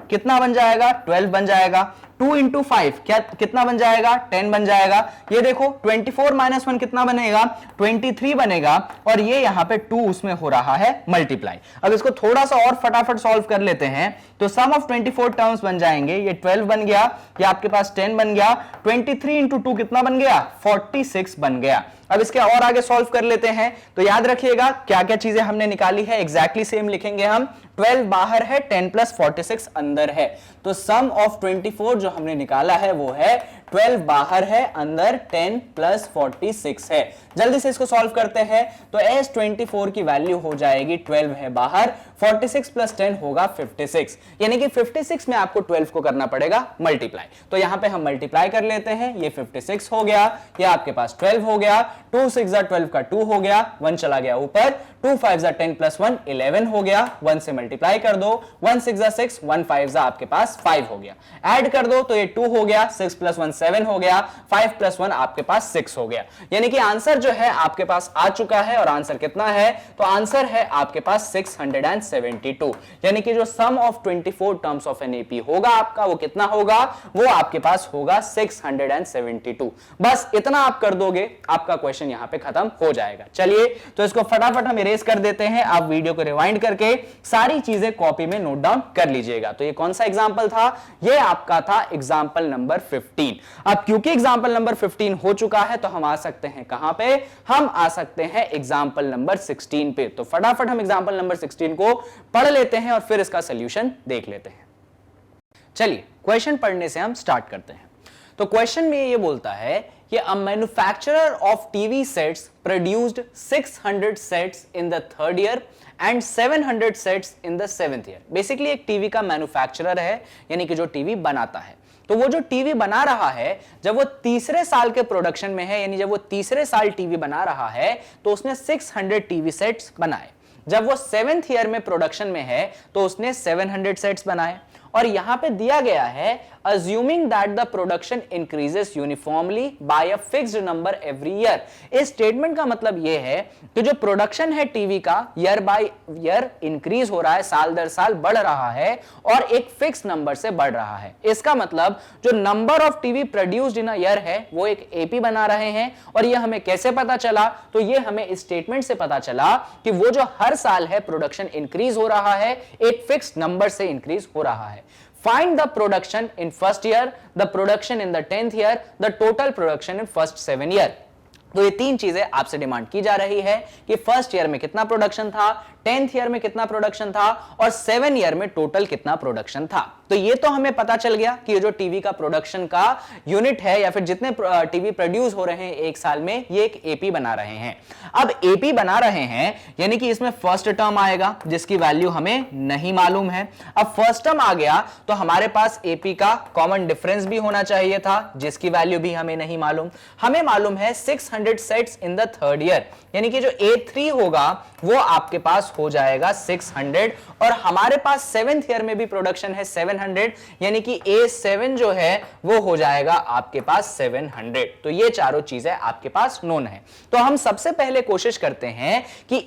कितना बन जाएगा, 12 बन जाएगा। 2 इंटू 5 क्या कितना बन जाएगा, 10 बन जाएगा। ये देखो 24 - 1 कितना बनेगा, 23 बनेगा। और ये यहां पे 2 उसमें हो रहा है मल्टीप्लाई। अब इसको थोड़ा सा और फटाफट सॉल्व कर लेते हैं। तो सम ऑफ 24 टर्म्स बन जाएंगे, ये 12 बन गया, ये आपके पास 10 बन गया। 23 इंटू 2 कितना बन गया, 46 बन गया। अब इसके और आगे सॉल्व कर लेते हैं। तो याद रखिएगा क्या क्या चीजें हमने निकाली है, एग्जैक्टली सेम लिखेंगे हम। 12 बाहर है, 10 + 46 अंदर है। तो सम ऑफ 24 जो हमने निकाला है वो है 12 बाहर है, अंदर 10 + 46 है। जल्दी से इसको सॉल्व करते हैं। तो S24 की वैल्यू हो जाएगी 12 है बाहर, 46 + 10 होगा 56। यानी कि 56 में आपको 12 को करना पड़ेगा मल्टीप्लाई। तो यहां पे हम मल्टीप्लाई कर लेते हैं। ये 56 हो गया, ये आपके पास 12 हो गया। 2 6 12 का 2 हो गया, 1 चला गया ऊपर। 2 5 10 + 1 11 हो गया। 1 से मल्टीप्लाई कर दो, 1 6 6, 1 5 आपके पास 5 हो गया। ऐड कर दो तो ये 2 हो गया, 6 + 1 7 हो गया, 5 + 1 आपके पास 6 हो गया। यानी कि आंसर जो है आपके पास आ चुका है। और आंसर कितना है, तो आंसर है आपके पास 672। यानी कि जो sum of 24 terms of an AP होगा आपका वो कितना होगा, वो आपके पास होगा 672। बस इतना आप कर दोगे, आपका क्वेश्चन यहां पे खत्म हो जाएगा। चलिए तो इसको फटाफट हम इरेज कर देते हैं। आप वीडियो को रिवाइंड करके सारी चीजें कॉपी में नोट डाउन कर लीजिएगा। तो ये कौन सा एग्जांपल था, ये आपका था एग्जांपल नंबर 15। अब क्योंकि एग्जांपल नंबर 15 हो चुका है तो हम आ सकते हैं कहां पे, हम आ सकते हैं एग्जांपल नंबर 16 पे। तो फटाफट हम एग्जांपल नंबर 16 को पढ़ लेते हैं और फिर इसका सॉल्यूशन देख लेते हैं। चलिए क्वेश्चन पढ़ने से हम स्टार्ट करते हैं। तो क्वेश्चन में ये बोलता है कि a manufacturer of TV sets produced 600 sets in the 3rd year and 700 sets in the 7th year. Basically एक टीवी का मैन्युफैक्चरर है, यानी कि जो टीवी बनाता है। तो वो जो टीवी बना रहा है, जब वो तीसरे साल के प्रोडक्शन में है, यानी जब वो तीसरे साल टीवी बना रहा है तो उसने 600 टीवी सेट्स बनाए। जब वो 7th ईयर में प्रोडक्शन में है तो उसने 700 सेट्स बनाए। और यहां पे दिया गया है assuming that the production increases uniformly by a fixed number every year। इस स्टेटमेंट का मतलब यह है कि जो प्रोडक्शन है टीवी का ईयर बाय ईयर इंक्रीज हो रहा है, साल दर साल बढ़ रहा है और एक फिक्स नंबर से बढ़ रहा है। इसका मतलब जो number of TV produced in a year है वो एक एपी बना रहे हैं। और यह हमें कैसे पता चला? तो यह हमें इस स्टेटमेंट से पता चला कि वो जो हर साल है प्रोडक्शन इंक्रीज हो रहा है, एक फिक्स नंबर से इंक्रीज हो रहा है। Find the production in first year, the production in the 10th year, the total production in first 7 year। तो ये तीन चीजें आपसे डिमांड की जा रही है कि फर्स्ट ईयर में कितना प्रोडक्शन था, 10th ईयर में कितना प्रोडक्शन था और 7 ईयर में टोटल कितना प्रोडक्शन था। तो ये तो हमें पता चल गया कि ये जो टीवी का प्रोडक्शन का यूनिट है या फिर जितने टीवी प्रोड्यूस हो रहे हैं एक साल में, ये एक एपी बना रहे हैं। अब एपी बना रहे हैं यानी कि इसमें फर्स्ट टर्म आएगा जिसकी वैल्यू हमें नहीं मालूम है। अब फर्स्ट टर्म आ गया तो हमारे पास एपी का कॉमन डिफरेंस भी होना चाहिए था जिसकी वैल्यू भी हमें नहीं मालूम। हमें मालूम है 600 sets in the third year, यानी कि जो A3 होगा वो आपके पास हो जाएगा 600 और हमारे पास 7th ईयर में भी प्रोडक्शन है 700, यानी कि A7 जो है वो हो जाएगा आपके पास 700। तो ये चारों चीजें आपके पास नोन है। तो हम सबसे पहले कोशिश करते हैं कि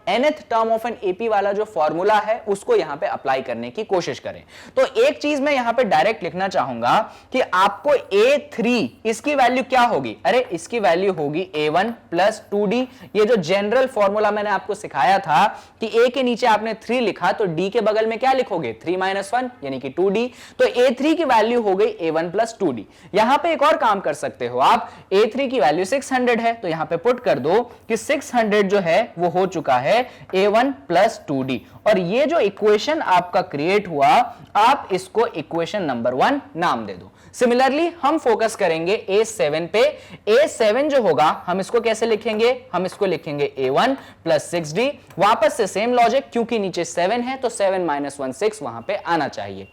nth term of an AP वाला जो फॉर्मूला है उसको यहां पे अप्लाई करने की कोशिश करें। तो एक चीज मैं यहां पे डायरेक्ट लिखना चाहूंगा कि आपको A3 इसकी वैल्यू क्या होगी? अरे इसकी वैल्यू होगी A1 प्लस 2D। ये जो जनरल फॉर्मूला मैंने आपको सिखाया था कि A के नीचे आपने 3 लिखा तो D के बगल में क्या लिखोगे? 3 - 1 यानी कि 2D। तो A3 की वैल्यू हो गई A1 प्लस 2D। यहां पे एक और काम कर सकते हो आप, A3 की वैल्यू 600 है तो यहां पे पुट कर दो कि 600 जो है वो हो चुका है A1 प्लस 2D। और ये जो इक्वेशन आपका क्रिएट हुआ आप इसको इक्वेशन नंबर 1 नाम दे दो। सिमिलरली हम फोकस करेंगे A7 पे। A7 जो होगा हम इसको कैसे लिखेंगे? हम इसको लिखेंगे A1 प्लस 6D। वापस से सेम लॉजिक, क्योंकि नीचे 7 है तो 7 - 1 6 वहां पे आना चाहिए।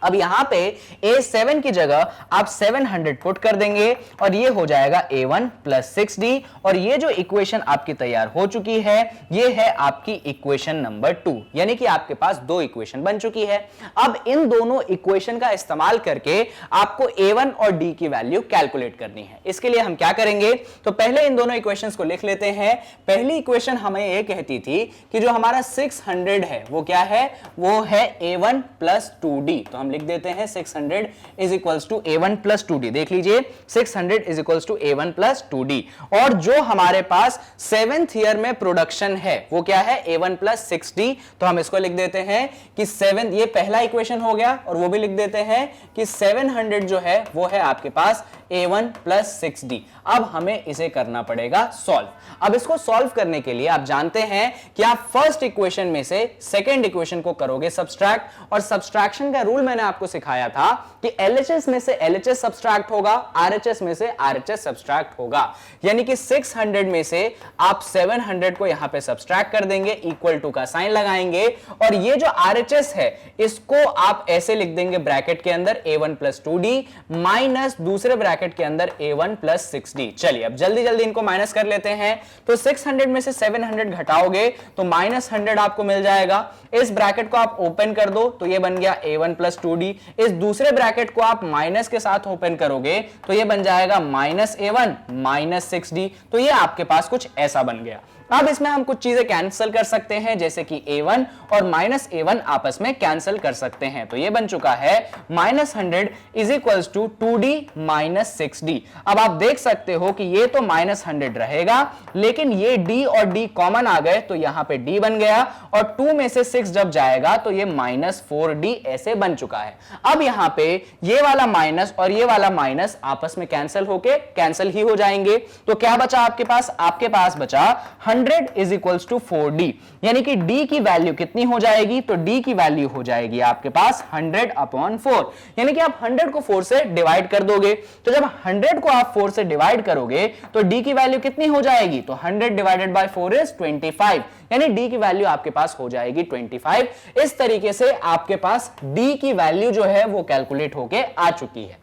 अब यहां पे A7 की जगह आप 700 पुट कर देंगे और ये हो जाएगा A1 प्लस 6D। और ये जो इक्वेशन आपकी तैयार हो चुकी है ये है आपकी इक्वेशन नंबर 2, यानी कि आपके पास दो इक्वेशन बन चुकी है। अब इन दोनों इक्वेशन का इस्तेमाल करके आपको A1 और D की वैल्यू कैलकुलेट करनी है। इसके लिए हम क्या करेंगे? तो पहले इन दोनों इक्वेशंस को लिख लेते हैं। पहली इक्वेशन हमें ये कहती थी कि जो हमारा 600 है वो क्या है? वो है A1 प्लस 2D। तो हम लिख देते हैं 600 is equals to A1 plus 2D। देख लीजिए 600 is equals to A1 plus 2D। और जो हमारे पास 7th ईयर में प्रोडक्शन है वो क्या है? A1 plus 6D। तो हम इसको लिख देते हैं कि 7, ये पहला इक्वेशन हो गया और वो भी लिख देते हैं कि 700 जो है वो है आपके पास A1 प्लस 6D। अब हमें इसे करना पड़ेगा सॉल्व। अब इसको सॉल्व करने के लिए आप जानते हैं कि आप फर्स्ट इक्वेशन में से सेकंड इक्वेशन को करोगे सब्सट्रैक्ट, और सब्सट्रैक्शन का रूल मैंने आपको सिखाया था कि LHS में से LHS सब्सट्रैक्ट होगा, RHS में से RHS सब्सट्रैक्ट होगा। यानी कि 600 में से आप 700 को यहां पे सब्सट्रैक्ट कर देंगे, इक्वल टू का साइन लगाएंगे और ये जो RHS है इसको आप ऐसे लिख देंगे ब्रैकेट के अंदर A1 प्लस 2D माइनस दूसरे ब्रैकेट के अंदर A1 प्लस 6D। चलिए अब जल्दी जल्दी इनको माइनस कर लेते हैं। तो 600 में से 700 घटाओगे तो -100 आपको मिल जाएगा। इस ब्रैकेट को आप ओपन कर दो तो ये बन गया A1 प्लस 2D। इस दूसरे ब्रैकेट को आप माइनस के साथ ओपन करोगे तो ये बन जाएगा -A1 माइनस 6D। तो ये आपके पास कुछ ऐसा बन गया। अब इसमें हम कुछ चीजें कैंसिल कर सकते हैं, जैसे कि A1 और -A1 आपस में कैंसिल कर सकते हैं। तो ये बन चुका है -100 is equals to 2D minus 6D। अब आप देख सकते हो कि ये तो -100 रहेगा, लेकिन ये D और D कॉमन आ गए तो यहां पे D बन गया और 2 में से 6 जब जाएगा तो ये -4D ऐसे बन चुका है। अब यहां पे ये वाला माइनस और ये वाला माइनस आपस में कैंसिल होके कैंसिल ही हो जाएंगे। तो क्या बचा आपके पास? आपके पास बचा 100 इज इक्वल्स टू 4D। यानी कि D की वैल्यू कितनी हो जाएगी? तो D की वैल्यू हो जाएगी आपके पास 100/4। यानी कि आप 100 को 4 से डिवाइड कर दोगे। तो जब 100 को आप 4 से डिवाइड करोगे तो D की वैल्यू कितनी हो जाएगी? तो 100 डिवाइडेड बाय 4 इज 25। यानी D की वैल्यू आपके पास हो जाएगी 25। इस तरीके से आपके पास D की वैल्यू जो है वो कैलकुलेट होके आ चुकी है।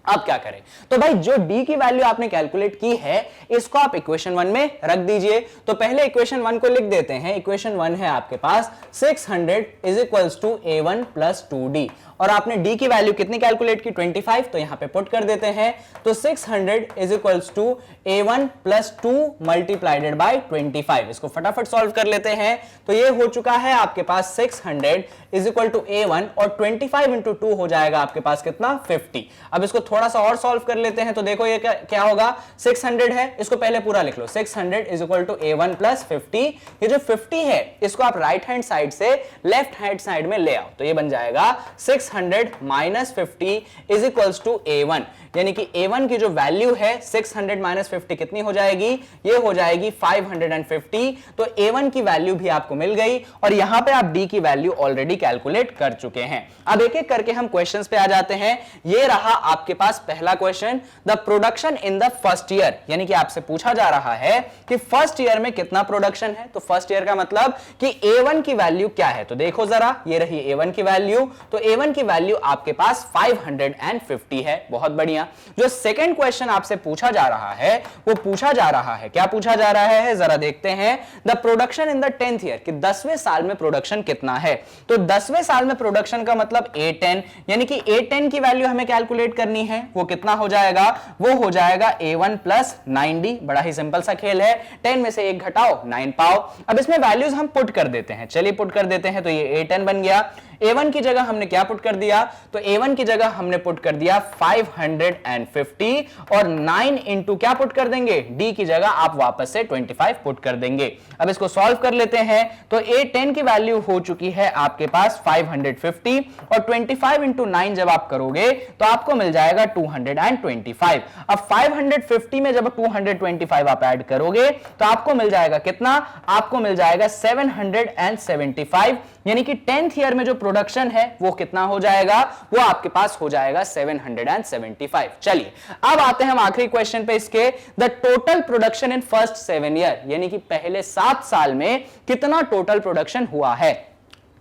अब क्या करें? तो भाई जो d की वैल्यू आपने कैलकुलेट की है इसको आप इक्वेशन 1 में रख दीजिए। तो पहले इक्वेशन 1 को लिख देते हैं। इक्वेशन 1 है आपके पास 600 is equals to a1 plus 2d, और आपने d की वैल्यू कितनी कैलकुलेट की? 25, तो यहां पे पुट कर देते हैं। तो 600 is equals to a1 plus 2 multiplied by 25। इसको फटाफट सॉल्व कर लेते हैं। तो ये हो चुका है आपके पास 600 इज इक्वल टू a1, और 25 इंटू 2 हो जाएगा आपके पास कितना? 50। अब इसको थोड़ा सा और सॉल्व कर लेते हैं। तो देखो ये क्या होगा, 600 है, इसको पहले पूरा लिख लो। 600 is equal to a1 plus 50। ये जो 50 है इसको आप राइट हैंड साइड से लेफ्ट हैंड साइड में ले आओ, तो ये बन जाएगा 600 minus 50 is equals to a1, यानी कि a1 की जो वैल्यू है 600 माइनस 50 कितनी हो जाएगी? ये हो जाएगी 550। तो a1 की वैल्यू भी आपको मिल गई, और यहां पे आप d की वैल्यू ऑलरेडी कैलकुलेट कर चुके हैं। अब एक एक करके हम क्वेश्चंस पे आ जाते हैं। ये रहा आपके पास पहला question, the production in the first year, यानी कि आपसे पूछा जा रहा है कि फर्स्ट ईयर में कितना प्रोडक्शन है। तो फर्स्ट ईयर का मतलब कि a1 की वैल्यू क्या है? तो देखो जरा, ये रही a1 की वैल्यू। तो a1 की वैल्यू आपके पास 550 है। बहुत बढ़िया। जो सेकंड क्वेश्चन आपसे पूछा जा रहा है वो पूछा जा रहा है, क्या पूछा जा रहा है जरा देखते हैं। The production in the 10th year, कि 10वें साल में प्रोडक्शन कितना है। तो 10वें साल में प्रोडक्शन का मतलब A10, यानी कि A10 की वैल्यू हमें कैलकुलेट करनी है। वो कितना हो जाएगा? वो हो जाएगा A1 प्लस 9D। बड़ा ही सिंपल सा खेल है, 10 में से 1 घटाओ 9 पाओ। अब इसमें वैल्यूज हम पुट कर देते हैं। चलिए पुट कर देते हैं। तो ये A10 बन गया। A1 की जगह हमने क्या पुट कर दिया? तो A1 की जगह हमने पुट कर दिया 550, और 9 इंटू क्या पुट कर देंगे? D की जगह आप वापस से 25 पुट कर देंगे। अब इसको सॉल्व कर लेते हैं। तो A10 की वैल्यू हो चुकी है आपके पास 550, और 25 इंटू 9 जब आप करोगे तो आपको मिल जाएगा 225। अब 550 में जब 225 आप ऐड करोगे तो आपको मिल जाएगा कितना? आपको मिल जाएगा 775, यानी कि 10th ईयर में जो प्रोडक्शन है वो कितना हो जाएगा? वो आपके पास हो जाएगा 775। चलिए अब आते हैं हम आखिरी क्वेश्चन पे इसके, the total production in first 7 year, यानी कि पहले 7 साल में कितना टोटल प्रोडक्शन हुआ है।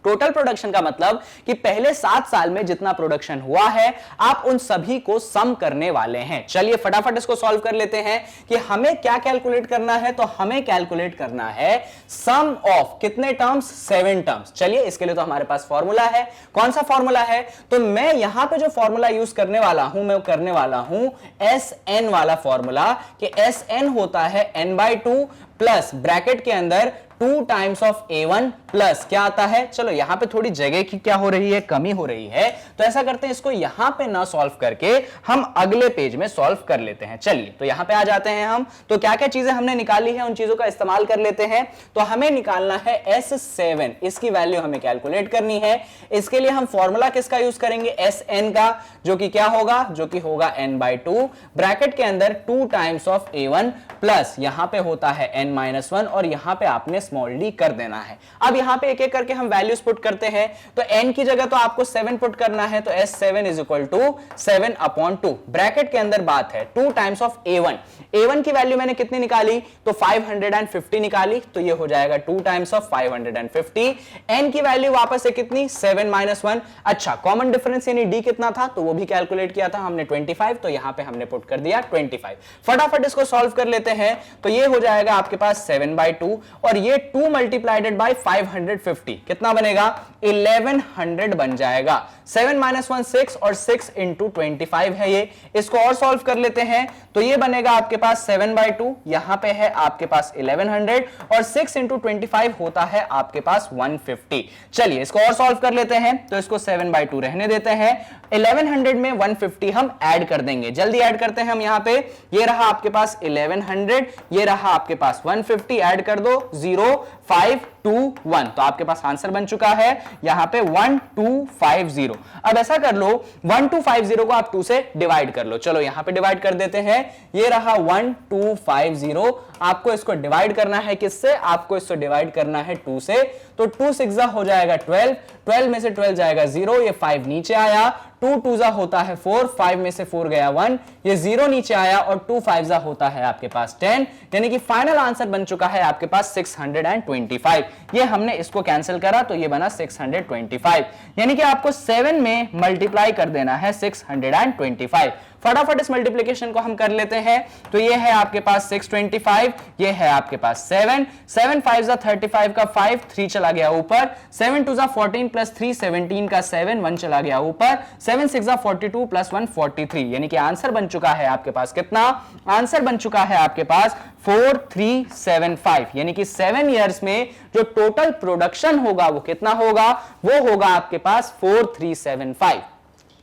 टोटल प्रोडक्शन का मतलब कि पहले 7 साल में जितना प्रोडक्शन हुआ है आप उन सभी को सम करने वाले हैं। चलिए फटाफट इसको सॉल्व कर लेते हैं कि हमें क्या कैलकुलेट करना है। तो हमें कैलकुलेट करना है सम ऑफ कितने टर्म्स? 7 टर्म्स। चलिए इसके लिए तो हमारे पास फॉर्मूला है। कौन सा फॉर्मूला है? तो मैं यहां पे जो फॉर्मूला यूज करने वाला हूं, मैं करने वाला हूं SN वाला फॉर्मूला, कि SN होता है n/2 प्लस ब्रैकेट के अंदर 2 टाइम्स ऑफ A1 प्लस क्या आता है? चलो यहां पे थोड़ी जगह की क्या हो रही है? कमी हो रही है। तो ऐसा करते हैं, इसको यहां पे ना सॉल्व करके हम अगले पेज में सॉल्व कर लेते हैं। चलिए तो यहां पे आ जाते हैं हम। तो क्या क्या चीजें हमने निकाली है उन चीजों का इस्तेमाल कर लेते हैं। तो हमें निकालना है S7, इसकी वैल्यू हमें कैलकुलेट करनी है। इसके लिए हम फॉर्मूला किसका यूज करेंगे? SN का, जो कि क्या होगा? जो कि होगा n/2 ब्रैकेट के अंदर 2 टाइम्स ऑफ A1 प्लस यहां पे होता है n-1, और यहां पे आपने स्मॉल d कर देना है। अब यहां पे एक एक करके हम वैल्यूज पुट करते हैं। तो n की जगह तो आपको 7 पुट करना है। तो S7 is equal to 7/2 bracket के अंदर बात है 2 टाइम्स ऑफ A1। A1 की वैल्यू मैंने कितनी निकाली? तो 550 निकाली। तो ये हो जाएगा 2 टाइम्स ऑफ 550। n की वैल्यू वापस से कितनी? 7-1। अच्छा, कॉमन डिफरेंस यानी d कितना था तो वो भी कैलकुलेट किया था हमने 25। तो यहां पे हमने पुट कर दिया 25। फटाफट इसको सॉल्व कर लेते हैं। तो ये हो जाएगा आपके पास 7/2, और ये 2 मल्टीप्लाइडेड बाय 550 कितना बनेगा? 1100 बन जाएगा। 7-1 6, और 6 इंटू 25 है ये। इसको और सॉल्व कर लेते हैं। तो ये बनेगा आपके पास 7/2, यहां पे है आपके पास 1100, और 6 इंटू 25 होता है आपके पास 150। चलिए इसको और सॉल्व कर लेते हैं। तो इसको 7/2 रहने देते हैं। 1100 में 150 हम ऐड कर देंगे। जल्दी ऐड करते हैं हम यहां पे। ये रहा आपके पास 1100, ये रहा आपके पास 150, ऐड कर दो 0 5 2 1। तो आपके पास आंसर बन चुका है यहां पे 1250। अब ऐसा कर लो, 1250 को आप 2 से डिवाइड कर लो। चलो यहां पे डिवाइड कर देते हैं। ये रहा 1250। आपको इसको डिवाइड करना है किससे? आपको इसको डिवाइड करना है 2 से। तो 2 6 हो जाएगा 12, 12 में से 12 जाएगा 0, ये 5 नीचे आया। 2 2 होता है 4, 5 में से 4 गया 1, ये 0 नीचे आया, और 2 5 होता है आपके पास 10, यानी कि फाइनल आंसर बन चुका है आपके पास 625। ये हमने इसको कैंसिल करा तो ये बना 625, यानी कि आपको 7 में मल्टीप्लाई कर देना है 625। फटाफट इस मल्टीप्लिकेशन को हम कर लेते हैं। तो ये है आपके पास 625, ये है आपके पास 7, 7 5 35 का 5, 3 चला गया ऊपर, 7 2 14 प्लस 3 17 का 7, 1 चला गया ऊपर, 7 6 42 प्लस 1 43, यानी कि आंसर बन चुका है आपके पास कितना? आंसर बन चुका है आपके पास 4375, यानी कि 7 इयर्स में जो टोटल प्रोडक्शन होगा वो कितना होगा? वो होगा आपके पास 4375।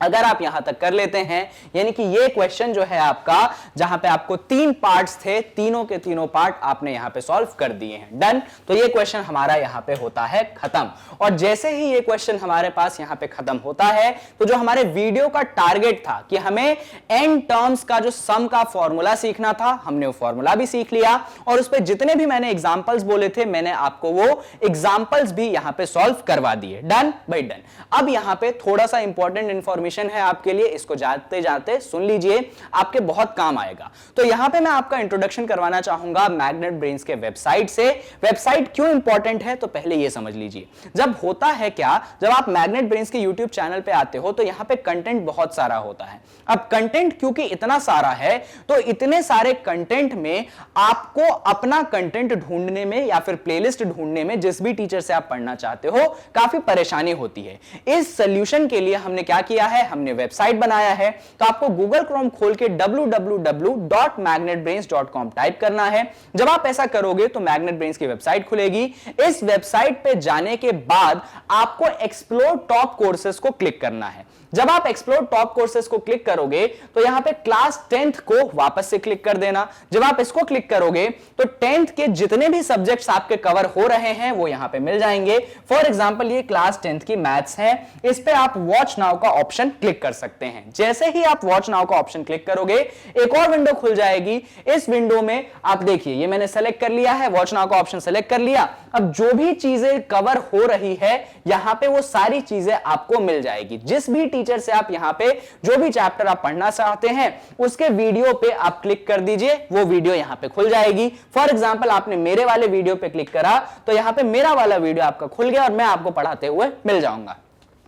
अगर आप यहां तक कर लेते हैं, यानी कि ये क्वेश्चन जो है आपका, जहां पे आपको 3 पार्ट्स थे, तीनों के तीनों पार्ट आपने यहां पे सॉल्व कर दिए हैं, डन। तो ये क्वेश्चन हमारा यहां पे होता है खत्म। और जैसे ही ये क्वेश्चन हमारे पास यहां पे खत्म होता है, तो जो हमारे वीडियो का टारगेट था कि हमें n टर्म्स का जो सम का फॉर्मूला सीखना था, हमने वो फॉर्मूला भी सीख लिया, और उस पर जितने भी मैंने एग्जाम्पल्स बोले थे, मैंने आपको वो एग्जाम्पल्स भी यहां पे सॉल्व करवा दिए, डन भाई डन। अब यहां पे थोड़ा सा इंपॉर्टेंट इंफॉर्मेशन है आपके लिए, इसको जाते जाते सुन लीजिए, आपके बहुत काम आएगा। तो यहां पे मैं आपका इंट्रोडक्शन करवाना चाहूंगा मैग्नेट ब्रेन्स के वेबसाइट से। वेबसाइट क्यों इंपॉर्टेंट है, तो पहले ये समझ लीजिए। जब होता है क्या, जब आप मैग्नेट ब्रेन्स के यूट्यूब चैनल पे आते हो, तो यहां पे कंटेंट बहुत सारा होता है। अब कंटेंट क्योंकि इतना सारा है, तो इतने सारे कंटेंट में आपको अपना कंटेंट ढूंढने में या फिर प्लेलिस्ट ढूंढने में, जिस भी टीचर से आप पढ़ना चाहते हो, काफी परेशानी होती है। इस सोल्यूशन के लिए हमने क्या किया है, हमने वेबसाइट बनाया है। तो आपको गूगल क्रोम खोल के www.magnetbrains.com टाइप करना है। जब आप ऐसा करोगे तो मैग्नेट ब्रेन्स की वेबसाइट खुलेगी। इस वेबसाइट पे जाने के बाद आपको एक्सप्लोर टॉप कोर्सेज को क्लिक करना है। जब आप एक्सप्लोर टॉप कोर्सेज को क्लिक करोगे, तो यहां पे क्लास 10th को वापस से क्लिक कर देना। जब आप इसको क्लिक करोगे, तो 10th के जितने भी सब्जेक्ट्स आपके कवर हो रहे हैं, वो यहां पे मिल जाएंगे। फॉर एग्जांपल ये क्लास 10th की मैथ्स है, इस पे आप वॉच नाउ का ऑप्शन क्लिक कर सकते हैं। जैसे ही आप वॉच नाउ का ऑप्शन क्लिक करोगे, एक और विंडो खुल जाएगी। इस विंडो में आप देखिए, ये मैंने सेलेक्ट कर लिया है, वॉच नाउ का ऑप्शन सेलेक्ट कर लिया। अब जो भी चीजें कवर हो रही है, यहां पे वो सारी चीजें आपको मिल जाएगी। जिस भी टीचर से आप यहां पे जो भी चैप्टर आप पढ़ना चाहते हैं, उसके वीडियो पे आप क्लिक कर दीजिए, वो वीडियो यहां पे खुल जाएगी। फॉर एग्जांपल आपने मेरे वाले वीडियो पे क्लिक करा, तो यहां पे मेरा वाला वीडियो आपका खुल गया और मैं आपको पढ़ाते हुए मिल जाऊंगा।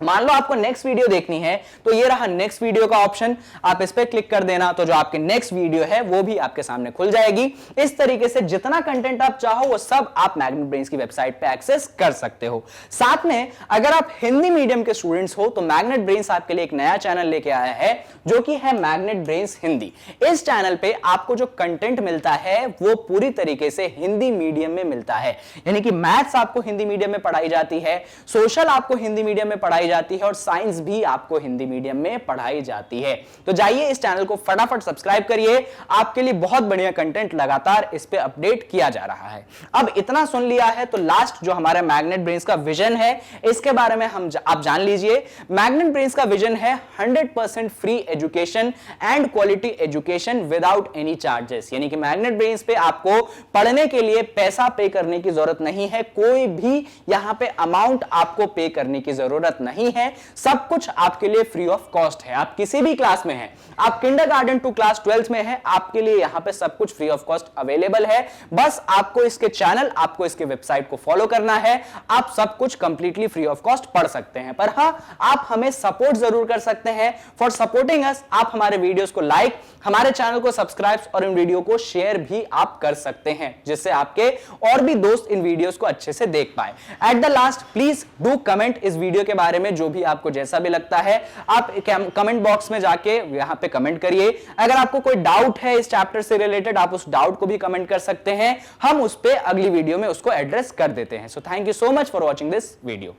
मान लो आपको नेक्स्ट वीडियो देखनी है, तो ये रहा नेक्स्ट वीडियो का ऑप्शन, आप इस पे क्लिक कर देना, तो जो आपकी नेक्स्ट वीडियो है वो भी आपके सामने खुल जाएगी। इस तरीके से जितना कंटेंट आप चाहो वो सब आप मैग्नेट ब्रेन्स की वेबसाइट पे एक्सेस कर सकते हो। साथ में अगर आप हिंदी मीडियम के स्टूडेंट्स हो, तो मैग्नेट ब्रेन्स आपके लिए एक नया चैनल लेके आया है, जो कि है मैग्नेट ब्रेन्स हिंदी। इस चैनल पे आपको जो कंटेंट मिलता है वो पूरी तरीके से हिंदी मीडियम में मिलता है, यानी कि मैथ्स आपको हिंदी मीडियम में पढ़ाई जाती है, सोशल आपको हिंदी मीडियम में पढ़ाई जाती है, और साइंस भी आपको हिंदी मीडियम में पढ़ाई जाती है। तो जाइए इस चैनल को फटाफट सब्सक्राइब करिए, आपके लिए बहुत बढ़िया कंटेंट लगातार इस पे अपडेट किया जा रहा है। अब इतना सुन लिया है, तो लास्ट जो हमारा मैग्नेट ब्रेन्स का विजन है, इसके बारे में आप जान लीजिए। मैग्नेट ब्रेन्स का विजन है 100% free education and quality education without any charges, यानी कि मैग्नेट ब्रेन्स पे आपको पढ़ने के लिए पैसा पे करने की जरूरत नहीं है, कोई भी यहां पे अमाउंट आपको पे करने की जरूरत नहीं है, सब कुछ आपके लिए फ्री ऑफ कॉस्ट है। आप किसी भी क्लास में हैं, आप किंडरगार्टन टू क्लास 12th में हैं, आपके लिए यहां पे सब कुछ फ्री ऑफ कॉस्ट अवेलेबल है। बस आपको इसके चैनल, आपको इसके वेबसाइट को फॉलो करना है, आप सब कुछ कंप्लीटली फ्री ऑफ कॉस्ट पढ़ सकते हैं। पर हां, आप हमें सपोर्ट जरूर कर सकते हैं। फॉर सपोर्टिंग अस, आप हमारे वीडियोस को लाइक, हमारे चैनल को सब्सक्राइब और इन वीडियो को शेयर भी आप कर सकते हैं, जिससे आपके और भी दोस्त इन वीडियोस को अच्छे से देख पाए। At the last please do comment इस वीडियो के बारे में, जो भी आपको जैसा भी लगता है आप कमेंट बॉक्स में जाके यहां पे कमेंट करिए। अगर आपको कोई डाउट है इस चैप्टर से रिलेटेड, आप उस डाउट को भी कमेंट कर सकते हैं, हम उस पे अगली वीडियो में उसको एड्रेस कर देते हैं। So thank you so much for watching this video.